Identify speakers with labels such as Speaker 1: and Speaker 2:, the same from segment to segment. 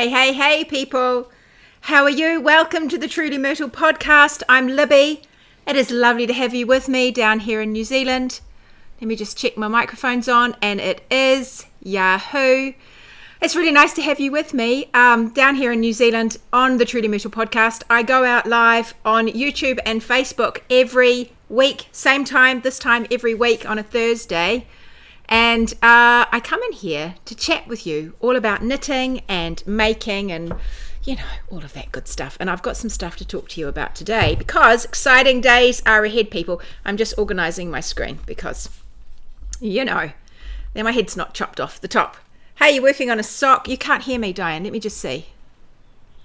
Speaker 1: Hey, people. How are you? Welcome to the Truly Myrtle podcast. I'm Libby. It is lovely to have you with me down here in New Zealand. Let me just check my microphone's on, and it is. Yahoo. It's really nice to have you with me down here in New Zealand on the Truly Myrtle podcast. I go out live on YouTube and Facebook every week, same time, this time every week on a Thursday. And I come in here to chat with you all about knitting and making and, all of that good stuff. And I've got some stuff to talk to you about today because exciting days are ahead, people. I'm just organising my screen because, then my head's not chopped off the top. Hey, you're working on a sock. You can't hear me, Diane. Let me just see.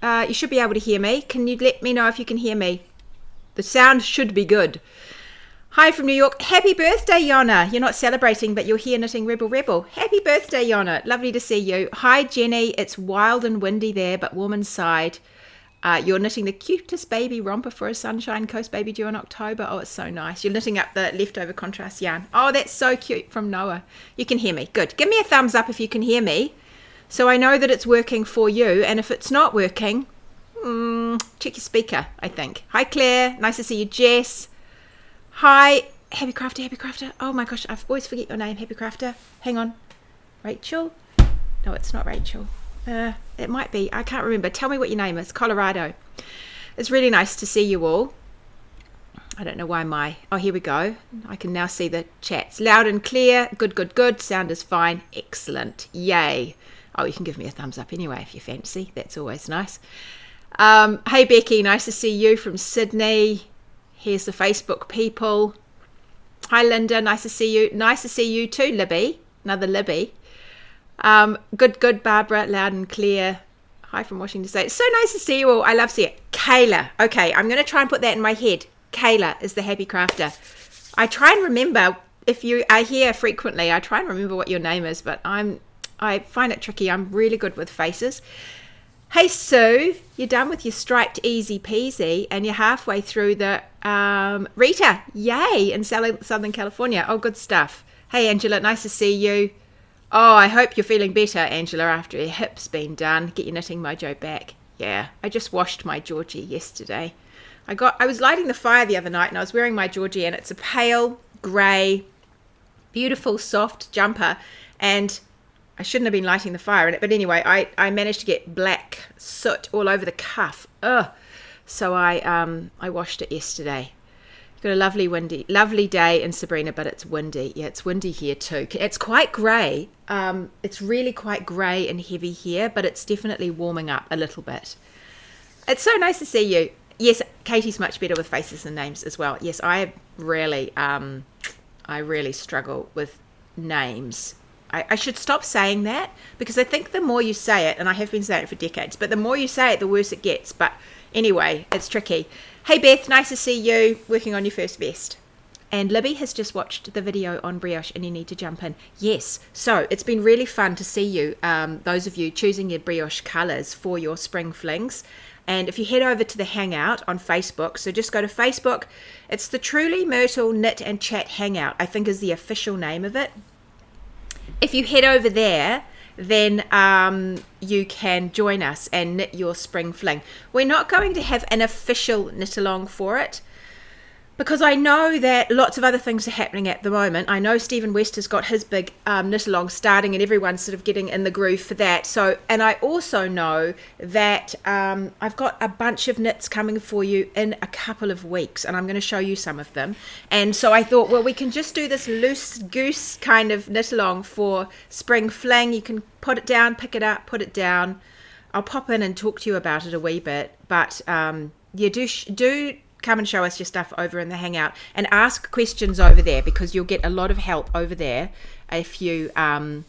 Speaker 1: You should be able to hear me. Can you let me know if you can hear me? The sound should be good. Hi from New York. Happy birthday, Yona. You're not celebrating, but you're here knitting Rebel. Happy birthday, Yona. Lovely to see you. Hi, Jenny. It's wild and windy there, but warm inside. You're knitting the cutest baby romper for a Sunshine Coast baby due in October. Oh, it's so nice. You're knitting up the leftover contrast yarn. Oh, that's so cute from Noah. You can hear me. Good. Give me a thumbs up if you can hear me, so I know that it's working for you. And if it's not working, check your speaker, I think. Hi, Claire. Nice to see you, Jess. Hi, Happy Crafter. Oh my gosh, I always forget your name, Happy Crafter. Hang on. Rachel? No, it's not Rachel. It might be. I can't remember. Tell me what your name is. Colorado. It's really nice to see you all. I don't know why oh, here we go. I can now see the chats. Loud and clear. Good. Sound is fine. Excellent. Yay. Oh, you can give me a thumbs up anyway if you fancy. That's always nice. Hey, Becky. Nice to see you from Sydney. Here's the Facebook people. Hi, Linda. Nice to see you. Nice to see you too, Libby. Another Libby. Good, Barbara. Loud and clear. Hi from Washington State. It's so nice to see you all. I love seeing it. Kayla. Okay, I'm going to try and put that in my head. Kayla is the happy crafter. I try and remember, if you are here frequently, I try and remember what your name is, but I find it tricky. I'm really good with faces. Hey, Sue, you're done with your striped easy peasy and you're halfway through the Rita, yay, in Southern California. Oh, good stuff. Hey, Angela, nice to see you. Oh, I hope you're feeling better, Angela, after your hip's been done. Get your knitting mojo back. Yeah, I just washed my Georgie yesterday. I was lighting the fire the other night and I was wearing my Georgie, and it's a pale grey, beautiful, soft jumper, and I shouldn't have been lighting the fire in it, but anyway, I managed to get black soot all over the cuff. Ugh. So I washed it yesterday. Got a lovely day in Sabrina, but it's windy. Yeah, it's windy here too. It's quite grey. It's really quite grey and heavy here, but it's definitely warming up a little bit. It's so nice to see you. Yes, Katie's much better with faces and names as well. Yes, I really struggle with names. I should stop saying that, because I think the more you say it, and I have been saying it for decades, but the more you say it, the worse it gets. But anyway, it's tricky. Hey, Beth, nice to see you working on your first vest. And Libby has just watched the video on brioche and you need to jump in. Yes, so it's been really fun to see you, those of you choosing your brioche colours for your spring flings. And if you head over to the Hangout on Facebook, so just go to Facebook, it's the Truly Myrtle Knit and Chat Hangout, I think is the official name of it. If you head over there, then you can join us and knit your spring fling. We're not going to have an official knit along for it, because I know that lots of other things are happening at the moment. I know Stephen West has got his big knit along starting, and everyone's sort of getting in the groove for that. So, and I also know that I've got a bunch of knits coming for you in a couple of weeks, and I'm going to show you some of them. And so I thought, well, we can just do this loose goose kind of knit along for spring fling. You can put it down, pick it up, put it down. I'll pop in and talk to you about it a wee bit, but do come and show us your stuff over in the Hangout and ask questions over there, because you'll get a lot of help over there if you haven't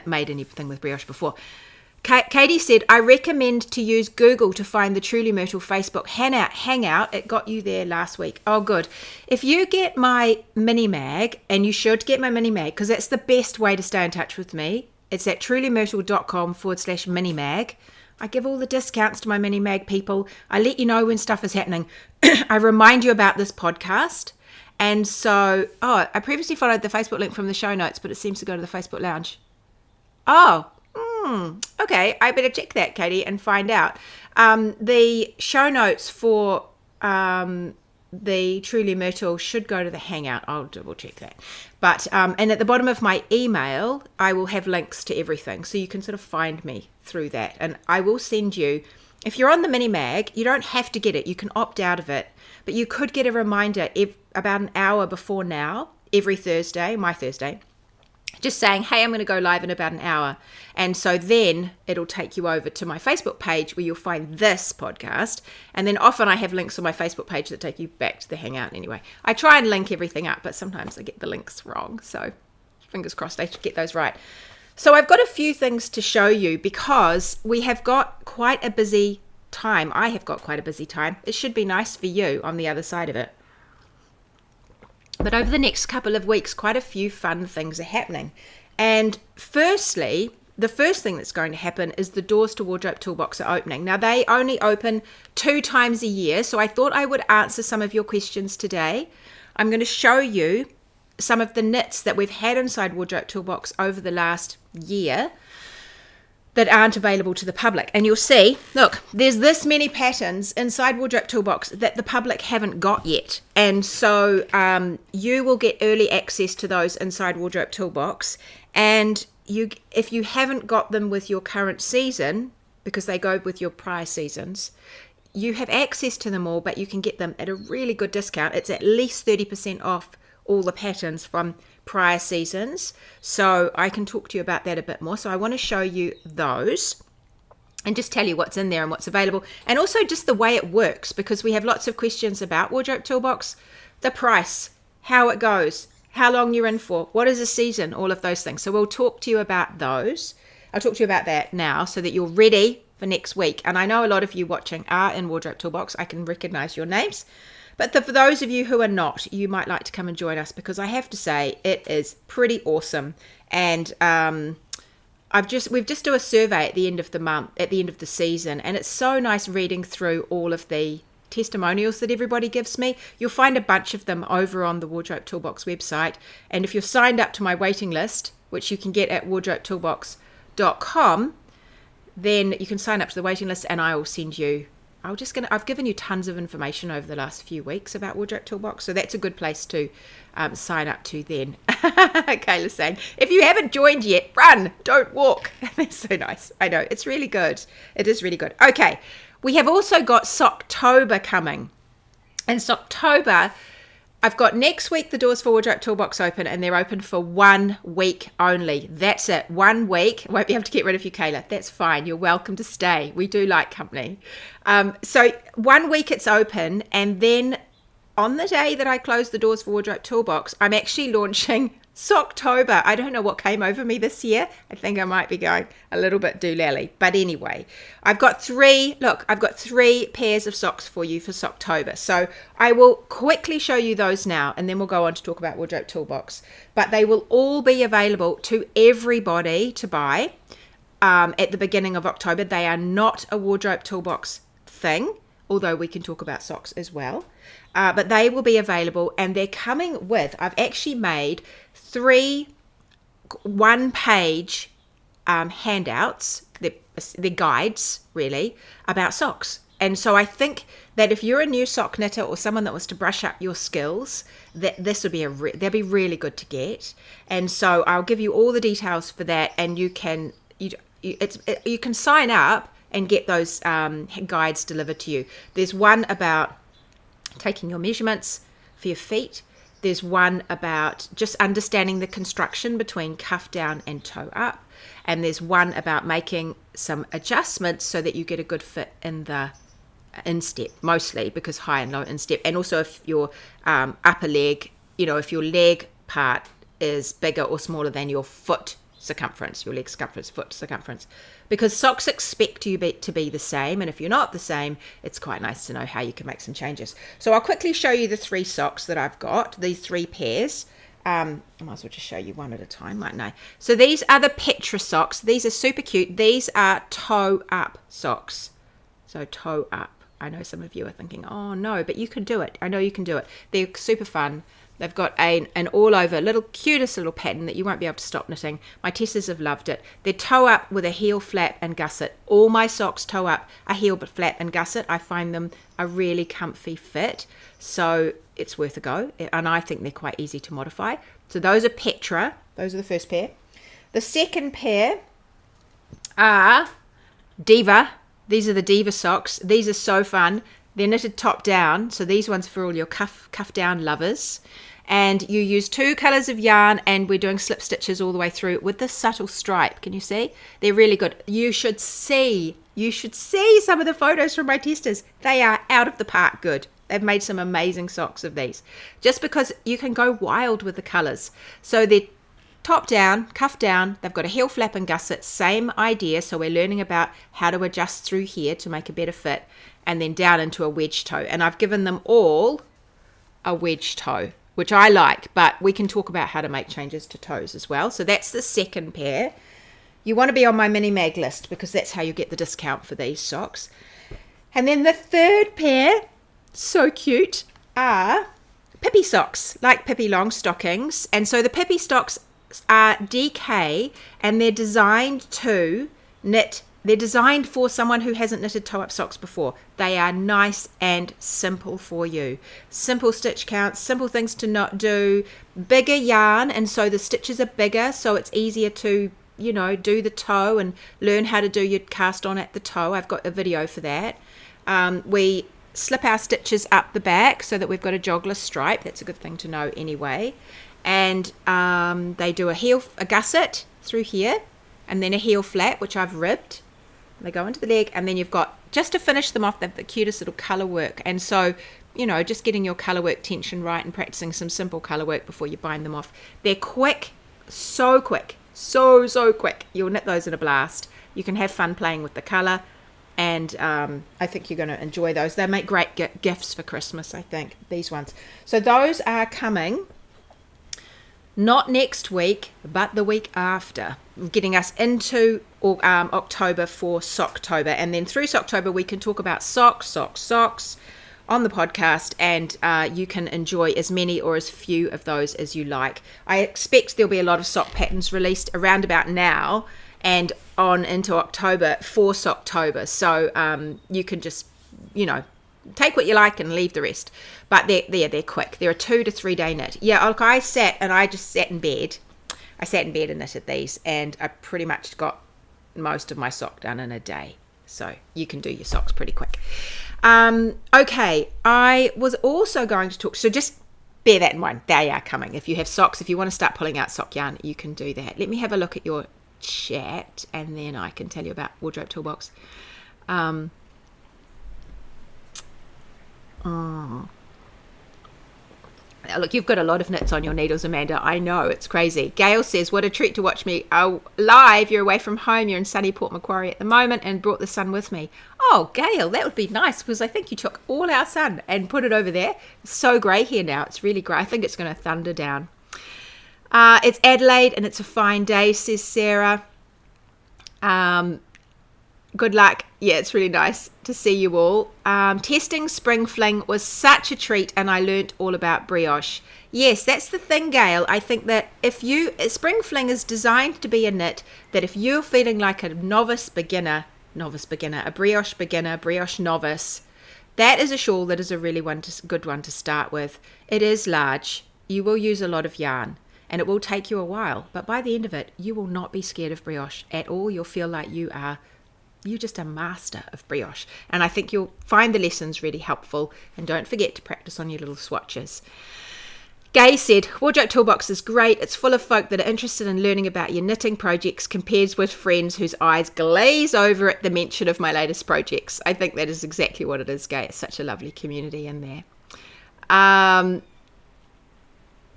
Speaker 1: made anything with brioche before. Katie said, I recommend to use Google to find the Truly Myrtle Facebook Hangout. It got you there last week. Oh, good. If you get my mini mag, and you should get my mini mag, because that's the best way to stay in touch with me. It's at trulymyrtle.com/mini mag. I give all the discounts to my mini mag people. I let you know when stuff is happening. I remind you about this podcast. And so, I previously followed the Facebook link from the show notes, but it seems to go to the Facebook lounge. Oh, Okay, I better check that, Katie, and find out. The show notes for the Truly Myrtle should go to the Hangout. I'll double check that. But and at the bottom of my email, I will have links to everything, so you can sort of find me through that. And I will send you, if you're on the mini mag, you don't have to get it. You can opt out of it, but you could get a reminder about an hour before now, every Thursday, my Thursday, just saying, hey, I'm going to go live in about an hour. And so then it'll take you over to my Facebook page where you'll find this podcast. And then often I have links on my Facebook page that take you back to the Hangout anyway. I try and link everything up, but sometimes I get the links wrong. So fingers crossed I should get those right. So I've got a few things to show you because we have got quite a busy time. I have got quite a busy time. It should be nice for you on the other side of it. But over the next couple of weeks, quite a few fun things are happening. And firstly, the first thing that's going to happen is the doors to Wardrobe Toolbox are opening. Now, they only open 2 times a year, so I thought I would answer some of your questions today. I'm going to show you some of the knits that we've had inside Wardrobe Toolbox over the last year that aren't available to the public. And you'll see, look, there's this many patterns inside Wardrobe Toolbox that the public haven't got yet. And so you will get early access to those inside Wardrobe Toolbox. And if you haven't got them with your current season, because they go with your prior seasons, you have access to them all, but you can get them at a really good discount. It's at least 30% off all the patterns from prior seasons. So I can talk to you about that a bit more. So I want to show you those and just tell you what's in there and what's available, and also just the way it works, because we have lots of questions about Wardrobe Toolbox, the price, how it goes, how long you're in for, what is a season, all of those things. So we'll talk to you about those. I'll talk to you about that now so that you're ready for next week. And I know a lot of you watching are in Wardrobe Toolbox. I can recognize your names. But for those of you who are not, you might like to come and join us, because I have to say it is pretty awesome. And we've just do a survey at the end of the month, at the end of the season, and it's so nice reading through all of the testimonials that everybody gives me. You'll find a bunch of them over on the Wardrobe Toolbox website. And if you're signed up to my waiting list, which you can get at wardrobetoolbox.com, then you can sign up to the waiting list and I will send you, I've given you tons of information over the last few weeks about Wardrobe Toolbox, so that's a good place to sign up to then. Kayla's saying, if you haven't joined yet, run, don't walk. That's so nice. I know, it's really good. It is really good. Okay, we have also got Socktober coming. And Socktober, I've got next week the doors for Wardrobe Toolbox open, and they're open for 1 week only. That's it, 1 week. I won't be able to get rid of you, Kayla. That's fine. You're welcome to stay. We do like company. So 1 week it's open, and then on the day that I close the doors for Wardrobe Toolbox, I'm actually launching Socktober. I don't know what came over me this year. I think I might be going a little bit doolally. But anyway, I've got 3 pairs of socks for you for Socktober. So I will quickly show you those now, and then we'll go on to talk about Wardrobe Toolbox. But they will all be available to everybody to buy at the beginning of October. They are not a Wardrobe Toolbox thing, although we can talk about socks as well. But they will be available, and they're coming with, I've actually made 3 one-page handouts, they're guides really, about socks. And so I think that if you're a new sock knitter or someone that wants to brush up your skills, that this would be they'll be really good to get. And so I'll give you all the details for that, and you can sign up and get those guides delivered to you. There's one about taking your measurements for your feet. There's one about just understanding the construction between cuff down and toe up. And there's one about making some adjustments so that you get a good fit in the instep, mostly because high and low instep. And also if your upper leg, if your leg part is bigger or smaller than your foot circumference, your leg circumference, foot circumference, because socks expect you to be the same, and if you're not the same, it's quite nice to know how you can make some changes. So I'll quickly show you the 3 socks that I've got, these 3 pairs. I might as well just show you one at a time, mightn't I? So these are the Petra socks. These are super cute. These are toe up socks. So toe up. I know some of you are thinking, oh no, but you can do it. I know you can do it. They're super fun. They've got an all-over little cutest little pattern that you won't be able to stop knitting. My testers have loved it. They're toe up with a heel flap and gusset. All my socks toe up a heel flap and gusset. I find them a really comfy fit, so it's worth a go. And I think they're quite easy to modify. So those are Petra. Those are the first pair. The second pair are Diva. These are the Diva socks. These are so fun. They're knitted top down, so these ones for all your cuff down lovers. And you use 2 colors of yarn, and we're doing slip stitches all the way through with this subtle stripe. Can you see? They're really good. You should see some of the photos from my testers. They are out of the park good. They've made some amazing socks of these, just because you can go wild with the colors. So they're top down, cuff down. They've got a heel flap and gusset, same idea. So we're learning about how to adjust through here to make a better fit, and then down into a wedge toe. And I've given them all a wedge toe, which I like, but we can talk about how to make changes to toes as well. So that's the second pair. You want to be on my mini mag list, because that's how you get the discount for these socks. And then the third pair, so cute, are Pippi socks, like Pippi long stockings. And so the Pippi socks are DK, and they're designed to knit. They're designed for someone who hasn't knitted toe-up socks before. They are nice and simple for you. Simple stitch counts, simple things to not do, bigger yarn, and so the stitches are bigger, so it's easier to, you know, do the toe and learn how to do your cast on at the toe. I've got a video for that. We slip our stitches up the back so that we've got a joggler stripe. That's a good thing to know anyway. And they do a gusset through here, and then a heel flap, which I've ribbed. They go into the leg, and then you've got, just to finish them off, they've the cutest little colour work. And so, you know, just getting your colour work tension right and practicing some simple colour work before you bind them off. They're quick, so quick, so quick. You'll knit those in a blast. You can have fun playing with the colour, and I think you're going to enjoy those. They make great gifts for Christmas, I think, these ones. So those are coming not next week, but the week after, getting us into October for Socktober. And then through Socktober, we can talk about socks on the podcast, and you can enjoy as many or as few of those as you like. I expect there'll be a lot of sock patterns released around about now and on into October for Socktober. So you can just, you know, take what you like and leave the rest. But they're quick. They're a 2 to 3 day knit. Yeah, look, I just sat in bed. I sat in bed and knitted these, and I pretty much got most of my sock done in a day. So you can do your socks pretty quick. Okay, I was also going to talk, so just bear that in mind. They are coming. If you have socks, if you want to start pulling out sock yarn, you can do that. Let me have a look at your chat, and then I can tell you about Wardrobe Toolbox. Look, you've got a lot of knits on your needles, Amanda. I know, it's crazy. Gail says, what a treat to watch me live. You're away from home. You're in sunny Port Macquarie at the moment and brought the sun with me. Oh, Gail, that would be nice, because I think you took all our sun and put it over there. It's so grey here now. It's really grey. I think it's going to thunder down. It's Adelaide and it's a fine day, says Sarah. Good luck. Yeah, it's really nice to see you all. Testing Spring Fling was such a treat, and I learnt all about brioche. Yes, that's the thing, Gail. I think that Spring Fling is designed to be a knit that if you're feeling like a novice beginner, a brioche beginner, brioche novice, that is a shawl that is a really good one to start with. It is large. You will use a lot of yarn, and it will take you a while, but by the end of it, you will not be scared of brioche at all. You'll feel like you're just a master of brioche, and I think you'll find the lessons really helpful. And don't forget to practice on your little swatches. Gay said, Wardrobe Toolbox is great. It's full of folk that are interested in learning about your knitting projects, compared with friends whose eyes glaze over at the mention of my latest projects. I think that is exactly what it is, Gay. It's such a lovely community in there. And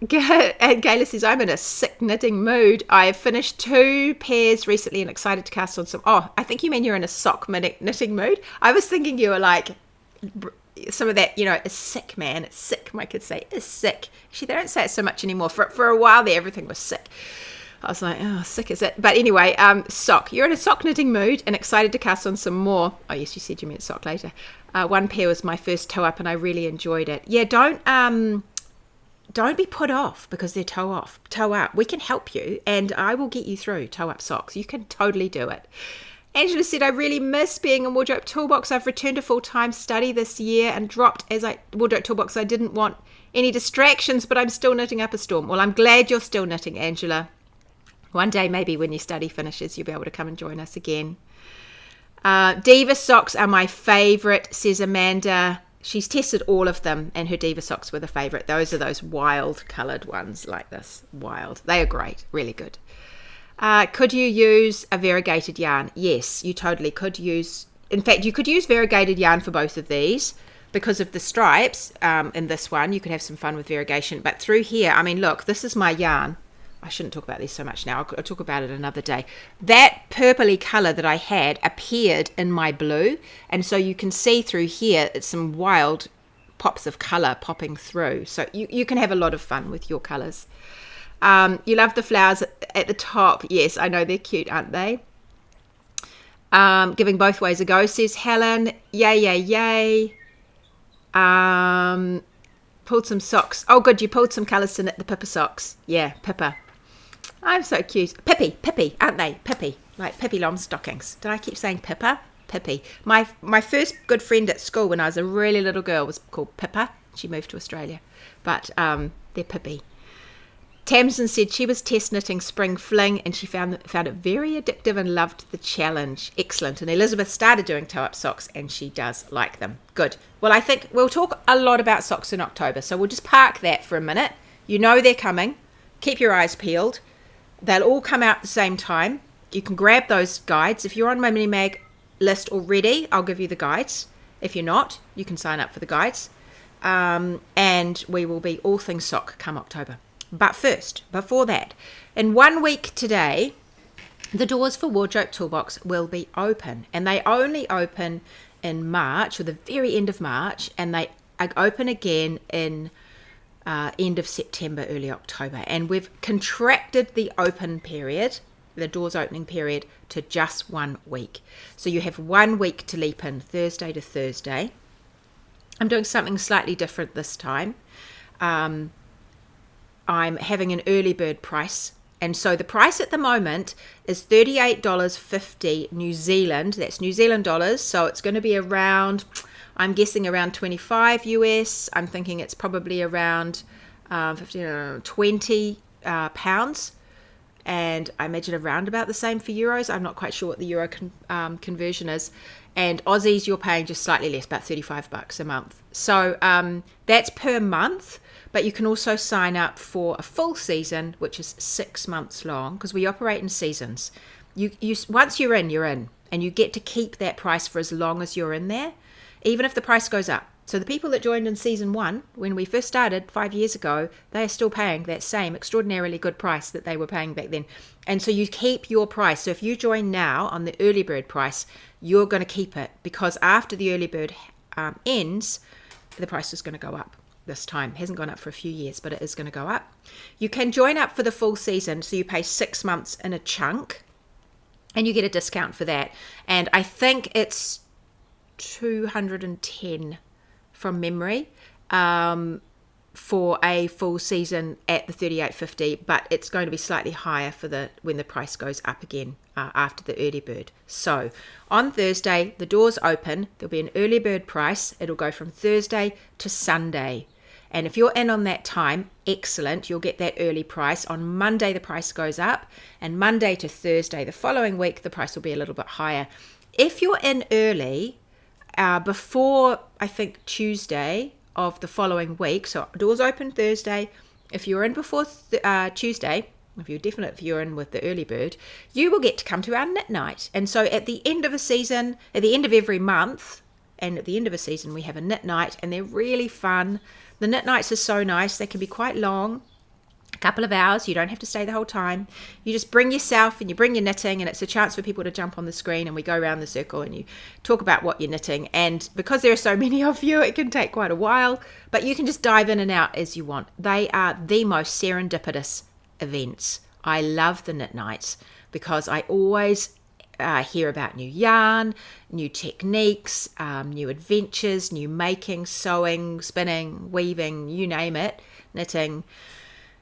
Speaker 1: Gayla says, I'm in a sick knitting mood. I have finished 2 pairs recently and excited to cast on some. Oh, I think you mean you're in a sock knitting mood. I was thinking you were like some of that, you know, is sick, man. It's sick. My kids say, it's sick. Actually, they don't say it so much anymore. For a while there, everything was sick. I was like, oh, sick is it? But anyway, sock. You're in a sock knitting mood and excited to cast on some more. Oh, yes, you said you meant sock later. 1 pair was my first toe up and I really enjoyed it. Yeah, don't be put off because they're toe up. We can help you, and I will get you through toe up socks. You can totally do it. Angela said, I really miss being in Wardrobe Toolbox. I've returned to full-time study this year and dropped Wardrobe Toolbox. I didn't want any distractions, but I'm still knitting up a storm. Well, I'm glad you're still knitting, Angela. One day, maybe when your study finishes, you'll be able to come and join us again. Diva socks are my favourite, says Amanda. She's tested all of them, and her Diva socks were the favourite. Those are those wild coloured ones like this. Wild. They are great. Really good. Could you use a variegated yarn? Yes, you totally could use. In fact, you could use variegated yarn for both of these because of the stripes. In this one, you could have some fun with variegation. But through here, I mean, look, this is my yarn. I shouldn't talk about this so much now. I'll talk about it another day. That purpley colour that I had appeared in my blue. And so you can see through here, it's some wild pops of colour popping through. So you can have a lot of fun with your colours. You love the flowers at the top. Yes, I know they're cute, aren't they? Giving both ways a go, says Helen. Yay, yay, yay. Pulled some socks. Oh, good, you pulled some colours to knit the Pippa socks. Yeah, Pippa. I'm so cute. Pippi, aren't they? Pippi, like Pippi Longstockings. Did I keep saying Pippa? Pippi. My first good friend at school when I was a really little girl was called Pippa. She moved to Australia. But they're Pippi. Tamsin said she was test knitting Spring Fling and she found it very addictive and loved the challenge. Excellent. And Elizabeth started doing toe-up socks and she does like them. Good. Well, I think we'll talk a lot about socks in October, so we'll just park that for a minute. You know they're coming. Keep your eyes peeled. They'll all come out at the same time. You can grab those guides. If you're on my mini mag list already, I'll give you the guides. If you're not, you can sign up for the guides. And we will be all things sock come October. But first, before that, in 1 week today, the doors for Wardrobe Toolbox will be open. And they only open in March, or the very end of March, and they open again in end of September, early October. And we've contracted the open period, the doors opening period, to just 1 week. So you have 1 week to leap in, Thursday to Thursday. I'm doing something slightly different this time. I'm having an early bird price. And so the price at the moment is $38.50 New Zealand. That's New Zealand dollars. So it's going to be around, I'm guessing around 25 US. I'm thinking it's probably around 20 pounds. And I imagine around about the same for euros. I'm not quite sure what the euro conversion is. And Aussies, you're paying just slightly less, about $35 a month. So that's per month. But you can also sign up for a full season, which is 6 months long, because we operate in seasons. You once you're in, and you get to keep that price for as long as you're in there, even if the price goes up. So the people that joined in season 1, when we first started 5 years ago, they are still paying that same extraordinarily good price that they were paying back then. And so you keep your price. So if you join now on the early bird price, you're going to keep it, because after the early bird ends, the price is going to go up. This time. It hasn't gone up for a few years, but it is going to go up. You can join up for the full season, so you pay 6 months in a chunk, and you get a discount for that. And I think it's $210 from memory for a full season at the $38.50, but it's going to be slightly higher for when the price goes up again after the early bird. So on Thursday, the doors open. There'll be an early bird price. It'll go from Thursday to Sunday. And if you're in on that time, excellent, you'll get that early price. On Monday, the price goes up, and Monday to Thursday, the following week, the price will be a little bit higher. If you're in early, before, I think, Tuesday of the following week, so doors open Thursday, if you're in before Tuesday, if you're in with the early bird, you will get to come to our knit night. And so at the end of a season, at the end of every month, and at the end of a season, we have a knit night, and they're really fun. The knit nights are so nice. They can be quite long, a couple of hours. You don't have to stay the whole time. You just bring yourself and you bring your knitting, and it's a chance for people to jump on the screen, and we go around the circle and you talk about what you're knitting. And because there are so many of you, it can take quite a while, but you can just dive in and out as you want. They are the most serendipitous events. I love the knit nights because I always hear about new yarn, new techniques, new adventures, new making, sewing, spinning, weaving, you name it, knitting.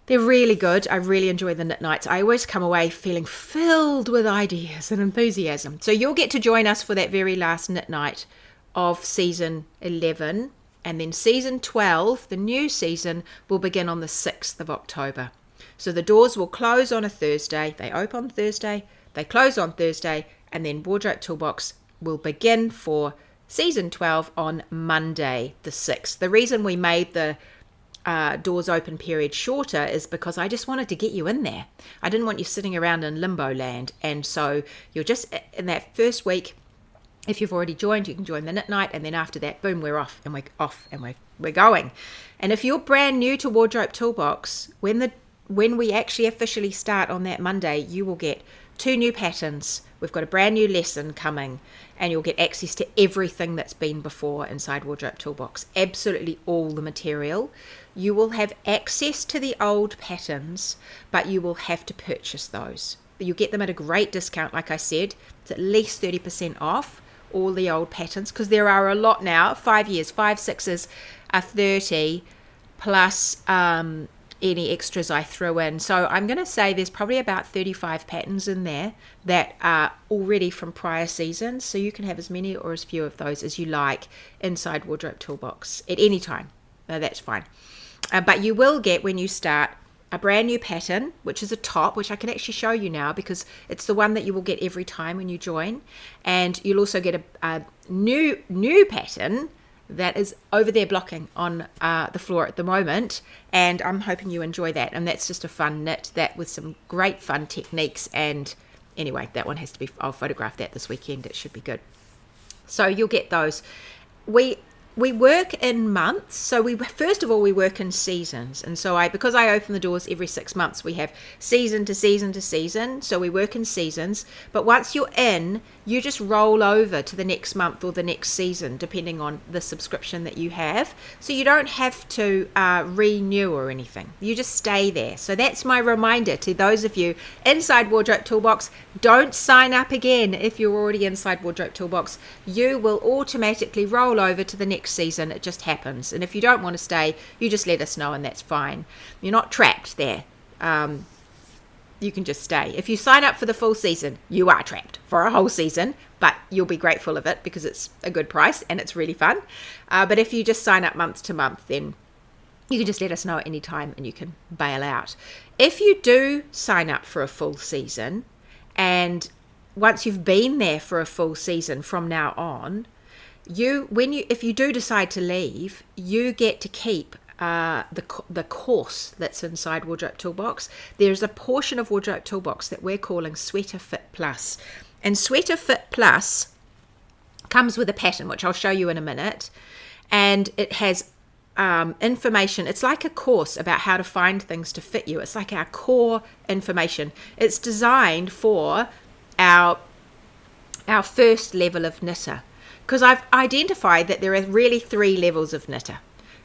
Speaker 1: They're really good. I really enjoy the knit nights. I always come away feeling filled with ideas and enthusiasm. So you'll get to join us for that very last knit night of season 11. And then season 12, the new season, will begin on the 6th of October. So the doors will close on a Thursday. They open on Thursday, they close on Thursday, and then Wardrobe Toolbox will begin for season 12 on Monday the 6th. The reason we made the doors open period shorter is because I just wanted to get you in there. I didn't want you sitting around in limbo land. And so you're just in that first week. If you've already joined, you can join the knit night, and then after that, boom, we're off and we're going. And if you're brand new to Wardrobe Toolbox, when we actually officially start on that Monday, you will get 2 new patterns. We've got a brand new lesson coming, and you'll get access to everything that's been before inside Wardrobe Toolbox. Absolutely all the material. You will have access to the old patterns, but you will have to purchase those. You get them at a great discount, like I said. It's at least 30% off all the old patterns, because there are a lot now. 5 years, 5, 6s are 30 plus any extras I threw in. So I'm going to say there's probably about 35 patterns in there that are already from prior seasons. So you can have as many or as few of those as you like inside Wardrobe Toolbox at any time. That's fine. But you will get, when you start, a brand new pattern, which is a top, which I can actually show you now because it's the one that you will get every time when you join. And you'll also get a new pattern that is over there blocking on the floor at the moment, and I'm hoping you enjoy that. And that's just a fun knit that with some great fun techniques. And anyway, that one has to be, I'll photograph that this weekend. It should be good. So you'll get those. We work in months. So first of all, we work in seasons. And so because I open the doors every 6 months, we have season to season to season. So we work in seasons. But once you're in, you just roll over to the next month or the next season, depending on the subscription that you have. So you don't have to renew or anything. You just stay there. So that's my reminder to those of you inside Wardrobe Toolbox. Don't sign up again if you're already inside Wardrobe Toolbox. You will automatically roll over to the next season. It just happens. And if you don't want to stay, you just let us know, and that's fine. You're not trapped there. You can just stay. If you sign up for the full season, you are trapped for a whole season, but you'll be grateful of it because it's a good price and it's really fun. But if you just sign up month to month, then you can just let us know at any time and you can bail out. If you do sign up for a full season, and once you've been there for a full season from now on, if you do decide to leave, you get to keep the course that's inside Wardrobe Toolbox. There's a portion of Wardrobe Toolbox that we're calling Sweater Fit Plus. And Sweater Fit Plus comes with a pattern, which I'll show you in a minute. And it has information. It's like a course about how to find things to fit you. It's like our core information. It's designed for our first level of knitter. Because I've identified that there are really 3 levels of knitter.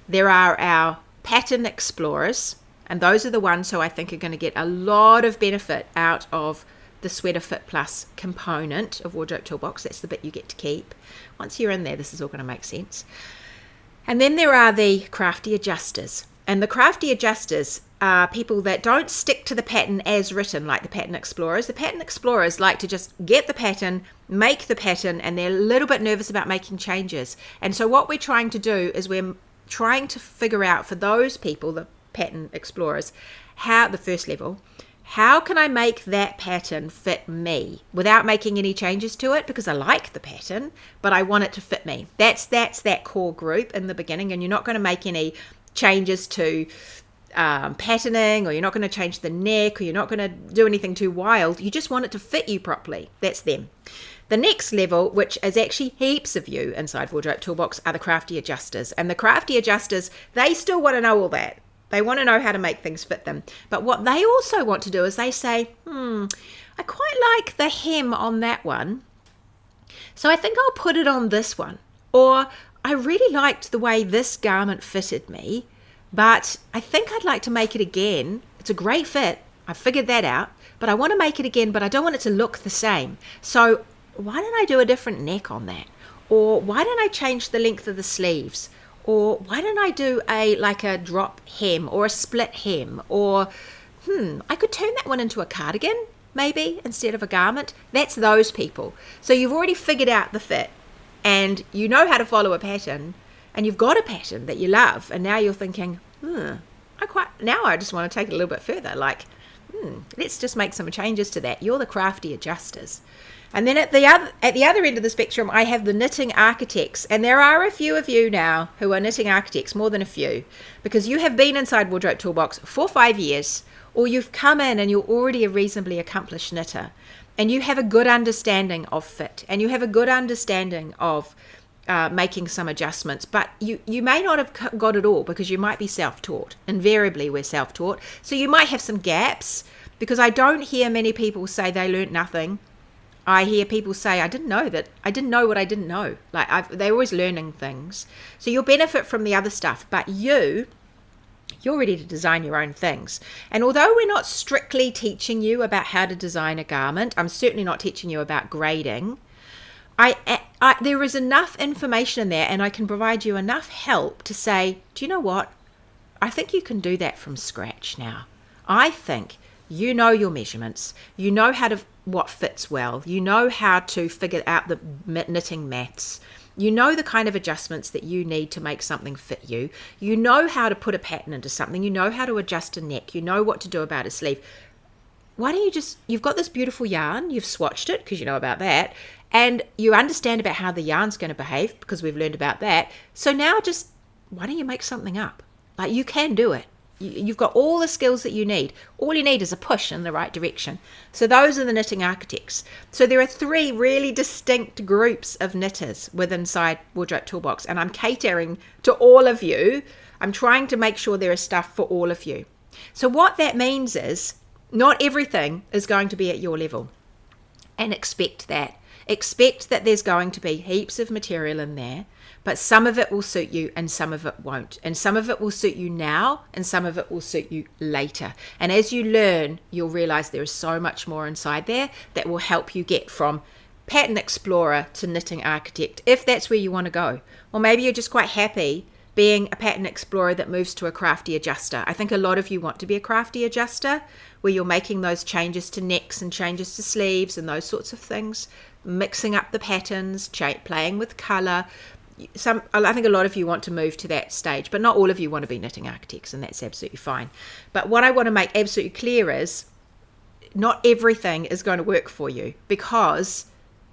Speaker 1: There are our pattern explorers, and those are the ones who I think are going to get a lot of benefit out of the Sweater Fit Plus component of Wardrobe Toolbox. That's the bit you get to keep. Once you're in there, this is all going to make sense. And then there are the crafty adjusters. And the crafty adjusters are people that don't stick to the pattern as written like the pattern explorers. The pattern explorers like to just get the pattern, make the pattern, and they're a little bit nervous about making changes. And so what we're trying to do is we're trying to figure out for those people, the pattern explorers, the first level, how can I make that pattern fit me without making any changes to it, because I like the pattern, but I want it to fit me. That's that core group in the beginning, and you're not going to make any changes to patterning, or you're not going to change the neck, or you're not going to do anything too wild. You just want it to fit you properly. That's them. The next level, which is actually heaps of you inside Wardrobe Toolbox, are the crafty adjusters. And the crafty adjusters, they still want to know all that. They want to know how to make things fit them. But what they also want to do is they say, I quite like the hem on that one, so I think I'll put it on this one. Or I really liked the way this garment fitted me, but I think I'd like to make it again. It's a great fit, I've figured that out, but I want to make it again, but I don't want it to look the same. So why don't I do a different neck on that? Or why don't I change the length of the sleeves? Or why don't I do a drop hem or a split hem? Or I could turn that one into a cardigan, maybe, instead of a garment. That's those people. So you've already figured out the fit, and you know how to follow a pattern, and you've got a pattern that you love, and now you're thinking, I just want to take it a little bit further. Let's just make some changes to that. You're the crafty adjusters. And then at the other end of the spectrum, I have the knitting architects. And there are a few of you now who are knitting architects, more than a few, because you have been inside Wardrobe Toolbox for 5 years, or you've come in and you're already a reasonably accomplished knitter, and you have a good understanding of fit, and you have a good understanding of making some adjustments, but you may not have got it all because you might be self-taught. Invariably, we're self-taught. So you might have some gaps, because I don't hear many people say they learned nothing. I hear people say, I didn't know what I didn't know. They're always learning things. So you'll benefit from the other stuff, but you're ready to design your own things. And although we're not strictly teaching you about how to design a garment, I'm certainly not teaching you about grading. There is enough information in there, and I can provide you enough help to say, do you know what? I think you can do that from scratch now. I think you know your measurements. You know what fits well. You know how to figure out the knitting maths. You know the kind of adjustments that you need to make something fit you. You know how to put a pattern into something. You know how to adjust a neck. You know what to do about a sleeve. Why don't you've got this beautiful yarn, you've swatched it because you know about that, and you understand about how the yarn's going to behave because we've learned about that. So now why don't you make something up? You can do it. You've got all the skills that you need. All you need is a push in the right direction. So those are the knitting architects. So there are 3 really distinct groups of knitters inside Wardrobe Toolbox, and I'm catering to all of you. I'm trying to make sure there is stuff for all of you. So what that means is not everything is going to be at your level, and expect that. Expect that there's going to be heaps of material in there, but some of it will suit you and some of it won't. And some of it will suit you now and some of it will suit you later. And as you learn, you'll realize there is so much more inside there that will help you get from pattern explorer to knitting architect, if that's where you want to go. Or maybe you're just quite happy being a pattern explorer that moves to a crafty adjuster. I think a lot of you want to be a crafty adjuster, where you're making those changes to necks and changes to sleeves and those sorts of things, mixing up the patterns, playing with color. I think a lot of you want to move to that stage, but not all of you want to be knitting architects, and that's absolutely fine. But what I want to make absolutely clear is not everything is going to work for you, because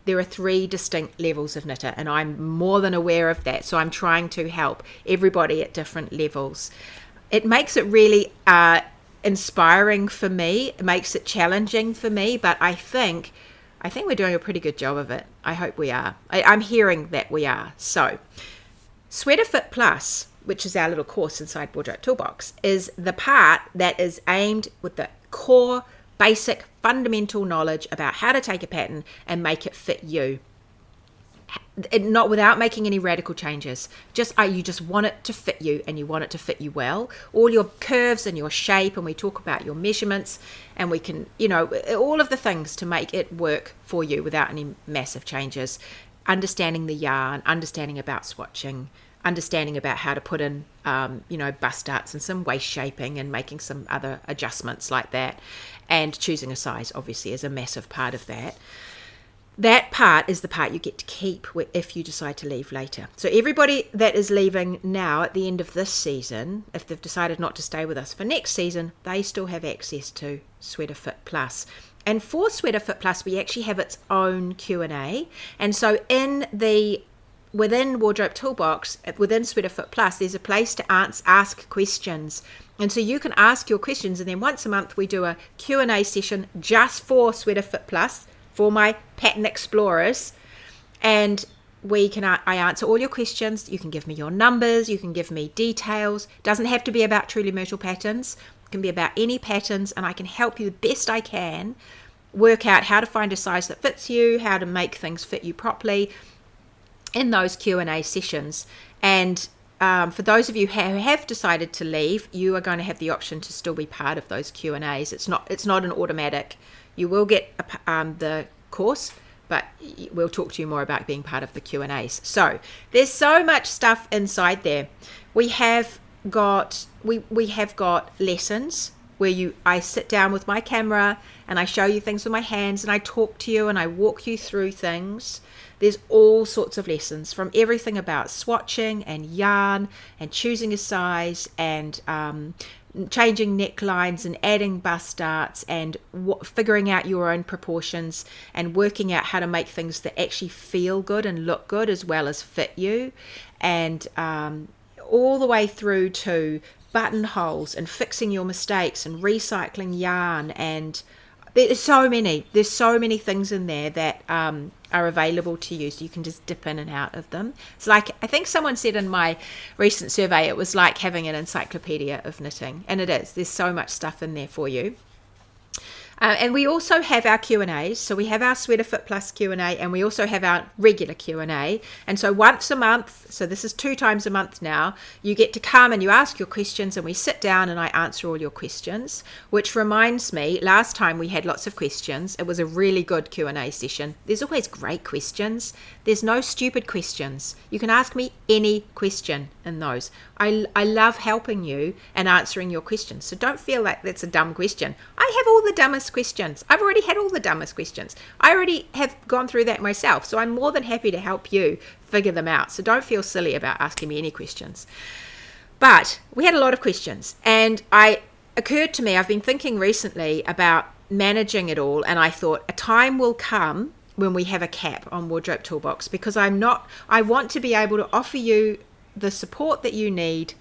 Speaker 1: there are 3 distinct levels of knitter, and I'm more than aware of that. So I'm trying to help everybody at different levels. It makes it really inspiring for me. It makes it challenging for me, but I think we're doing a pretty good job of it. I hope we are. I'm hearing that we are. So Sweater Fit Plus, which is our little course inside Wardrobe Toolbox, is the part that is aimed with the core, basic, fundamental knowledge about how to take a pattern and make it fit you. Not without making any radical changes. You just want it to fit you, and you want it to fit you well. All your curves and your shape, and we talk about your measurements, and we can, all of the things to make it work for you without any massive changes. Understanding the yarn, understanding about swatching, understanding about how to put in, bust darts and some waist shaping and making some other adjustments like that. And choosing a size, obviously, is a massive part of that. That part is the part you get to keep if you decide to leave later. So everybody that is leaving now at the end of this season, if they've decided not to stay with us for next season, they still have access to Sweater Fit Plus. And for Sweater Fit Plus, we actually have its own Q&A. And so within Wardrobe Toolbox, within Sweater Fit Plus, there's a place to ask questions. And so you can ask your questions, and then once a month we do a Q&A session just for Sweater Fit Plus, for my pattern explorers, and I answer all your questions. You can give me your numbers, you can give me details. Doesn't have to be about Truly Myrtle patterns, it can be about any patterns, and I can help you the best I can work out how to find a size that fits you, how to make things fit you properly in those Q&A sessions. And for those of you who have decided to leave, you are going to have the option to still be part of those Q&As. It's not an automatic. You will get the course, but we'll talk to you more about being part of the Q&As. So there's so much stuff inside there. We have got lessons where I sit down with my camera and I show you things with my hands and I talk to you and I walk you through things. There's all sorts of lessons, from everything about swatching and yarn and choosing a size and changing necklines and adding bust darts and figuring out your own proportions and working out how to make things that actually feel good and look good as well as fit you, and all the way through to buttonholes and fixing your mistakes and recycling yarn. And there's so many things in there that are available to you, so you can just dip in and out of them. It's like, I think someone said in my recent survey, it was like having an encyclopedia of knitting, and it is. There's so much stuff in there for you. And we also have our Q&As. So we have our Sweater Fit Plus Q&A, and we also have our regular Q&A. And so once a month, so this is 2 times a month now, you get to come and you ask your questions, and we sit down and I answer all your questions. Which reminds me, last time we had lots of questions. It was a really good Q&A session. There's always great questions. There's no stupid questions. You can ask me any question in those. I love helping you and answering your questions. So don't feel like that's a dumb question. I have all the dumbest questions. I've already had all the dumbest questions. I already have gone through that myself. So I'm more than happy to help you figure them out. So don't feel silly about asking me any questions. But we had a lot of questions, and occurred to me, I've been thinking recently about managing it all, and I thought a time will come when we have a cap on Wardrobe Toolbox, because I want to be able to offer you the support that you need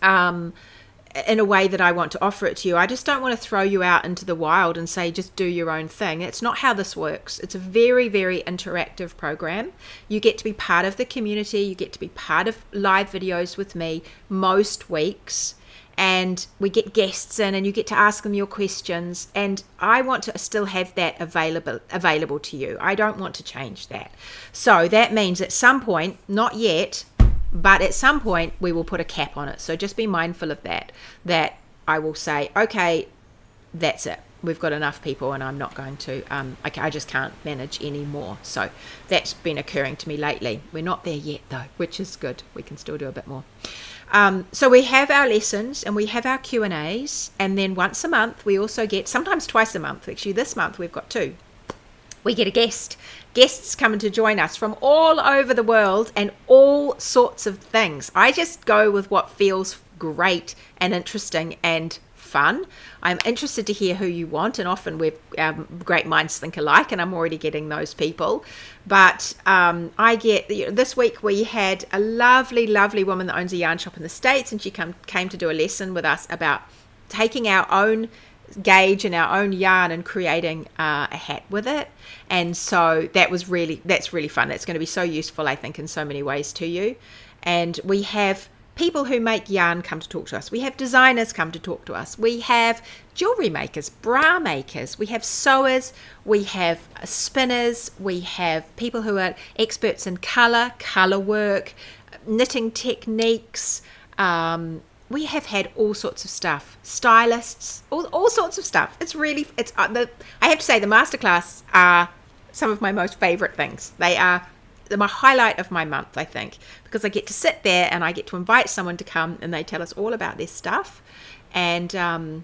Speaker 1: in a way that I want to offer it to you. I just don't want to throw you out into the wild and say, just do your own thing. It's not how this works. It's a very, very interactive program. You get to be part of the community. You get to be part of live videos with me most weeks. And we get guests in and you get to ask them your questions. And I want to still have that available to you. I don't want to change that. So that means at some point, not yet, but at some point we will put a cap on it. So just be mindful of that I will say, okay, that's it. We've got enough people and I'm not going to, I just can't manage anymore. So that's been occurring to me lately. We're not there yet though, which is good. We can still do a bit more. So we have our lessons and we have our Q&As, and then once a month we also get, sometimes twice a month, actually this month we've got 2. We get a guest. Guests coming to join us from all over the world and all sorts of things. I just go with what feels great and interesting and fun. I'm interested to hear who you want, and often we're great minds think alike, and I'm already getting those people. But I get, this week we had a lovely woman that owns a yarn shop in the States, and she came to do a lesson with us about taking our own gauge and our own yarn and creating a hat with it. And so that's really fun. That's going to be so useful, I think, in so many ways to you. And we have people who make yarn come to talk to us. We have designers come to talk to us. We have jewelry makers, bra makers. We have sewers. We have spinners. We have people who are experts in color work, knitting techniques. We have had all sorts of stuff, stylists, all sorts of stuff. I have to say the masterclass are some of my most favorite things. They are my highlight of my month, I think, because I get to sit there and I get to invite someone to come and they tell us all about their stuff, and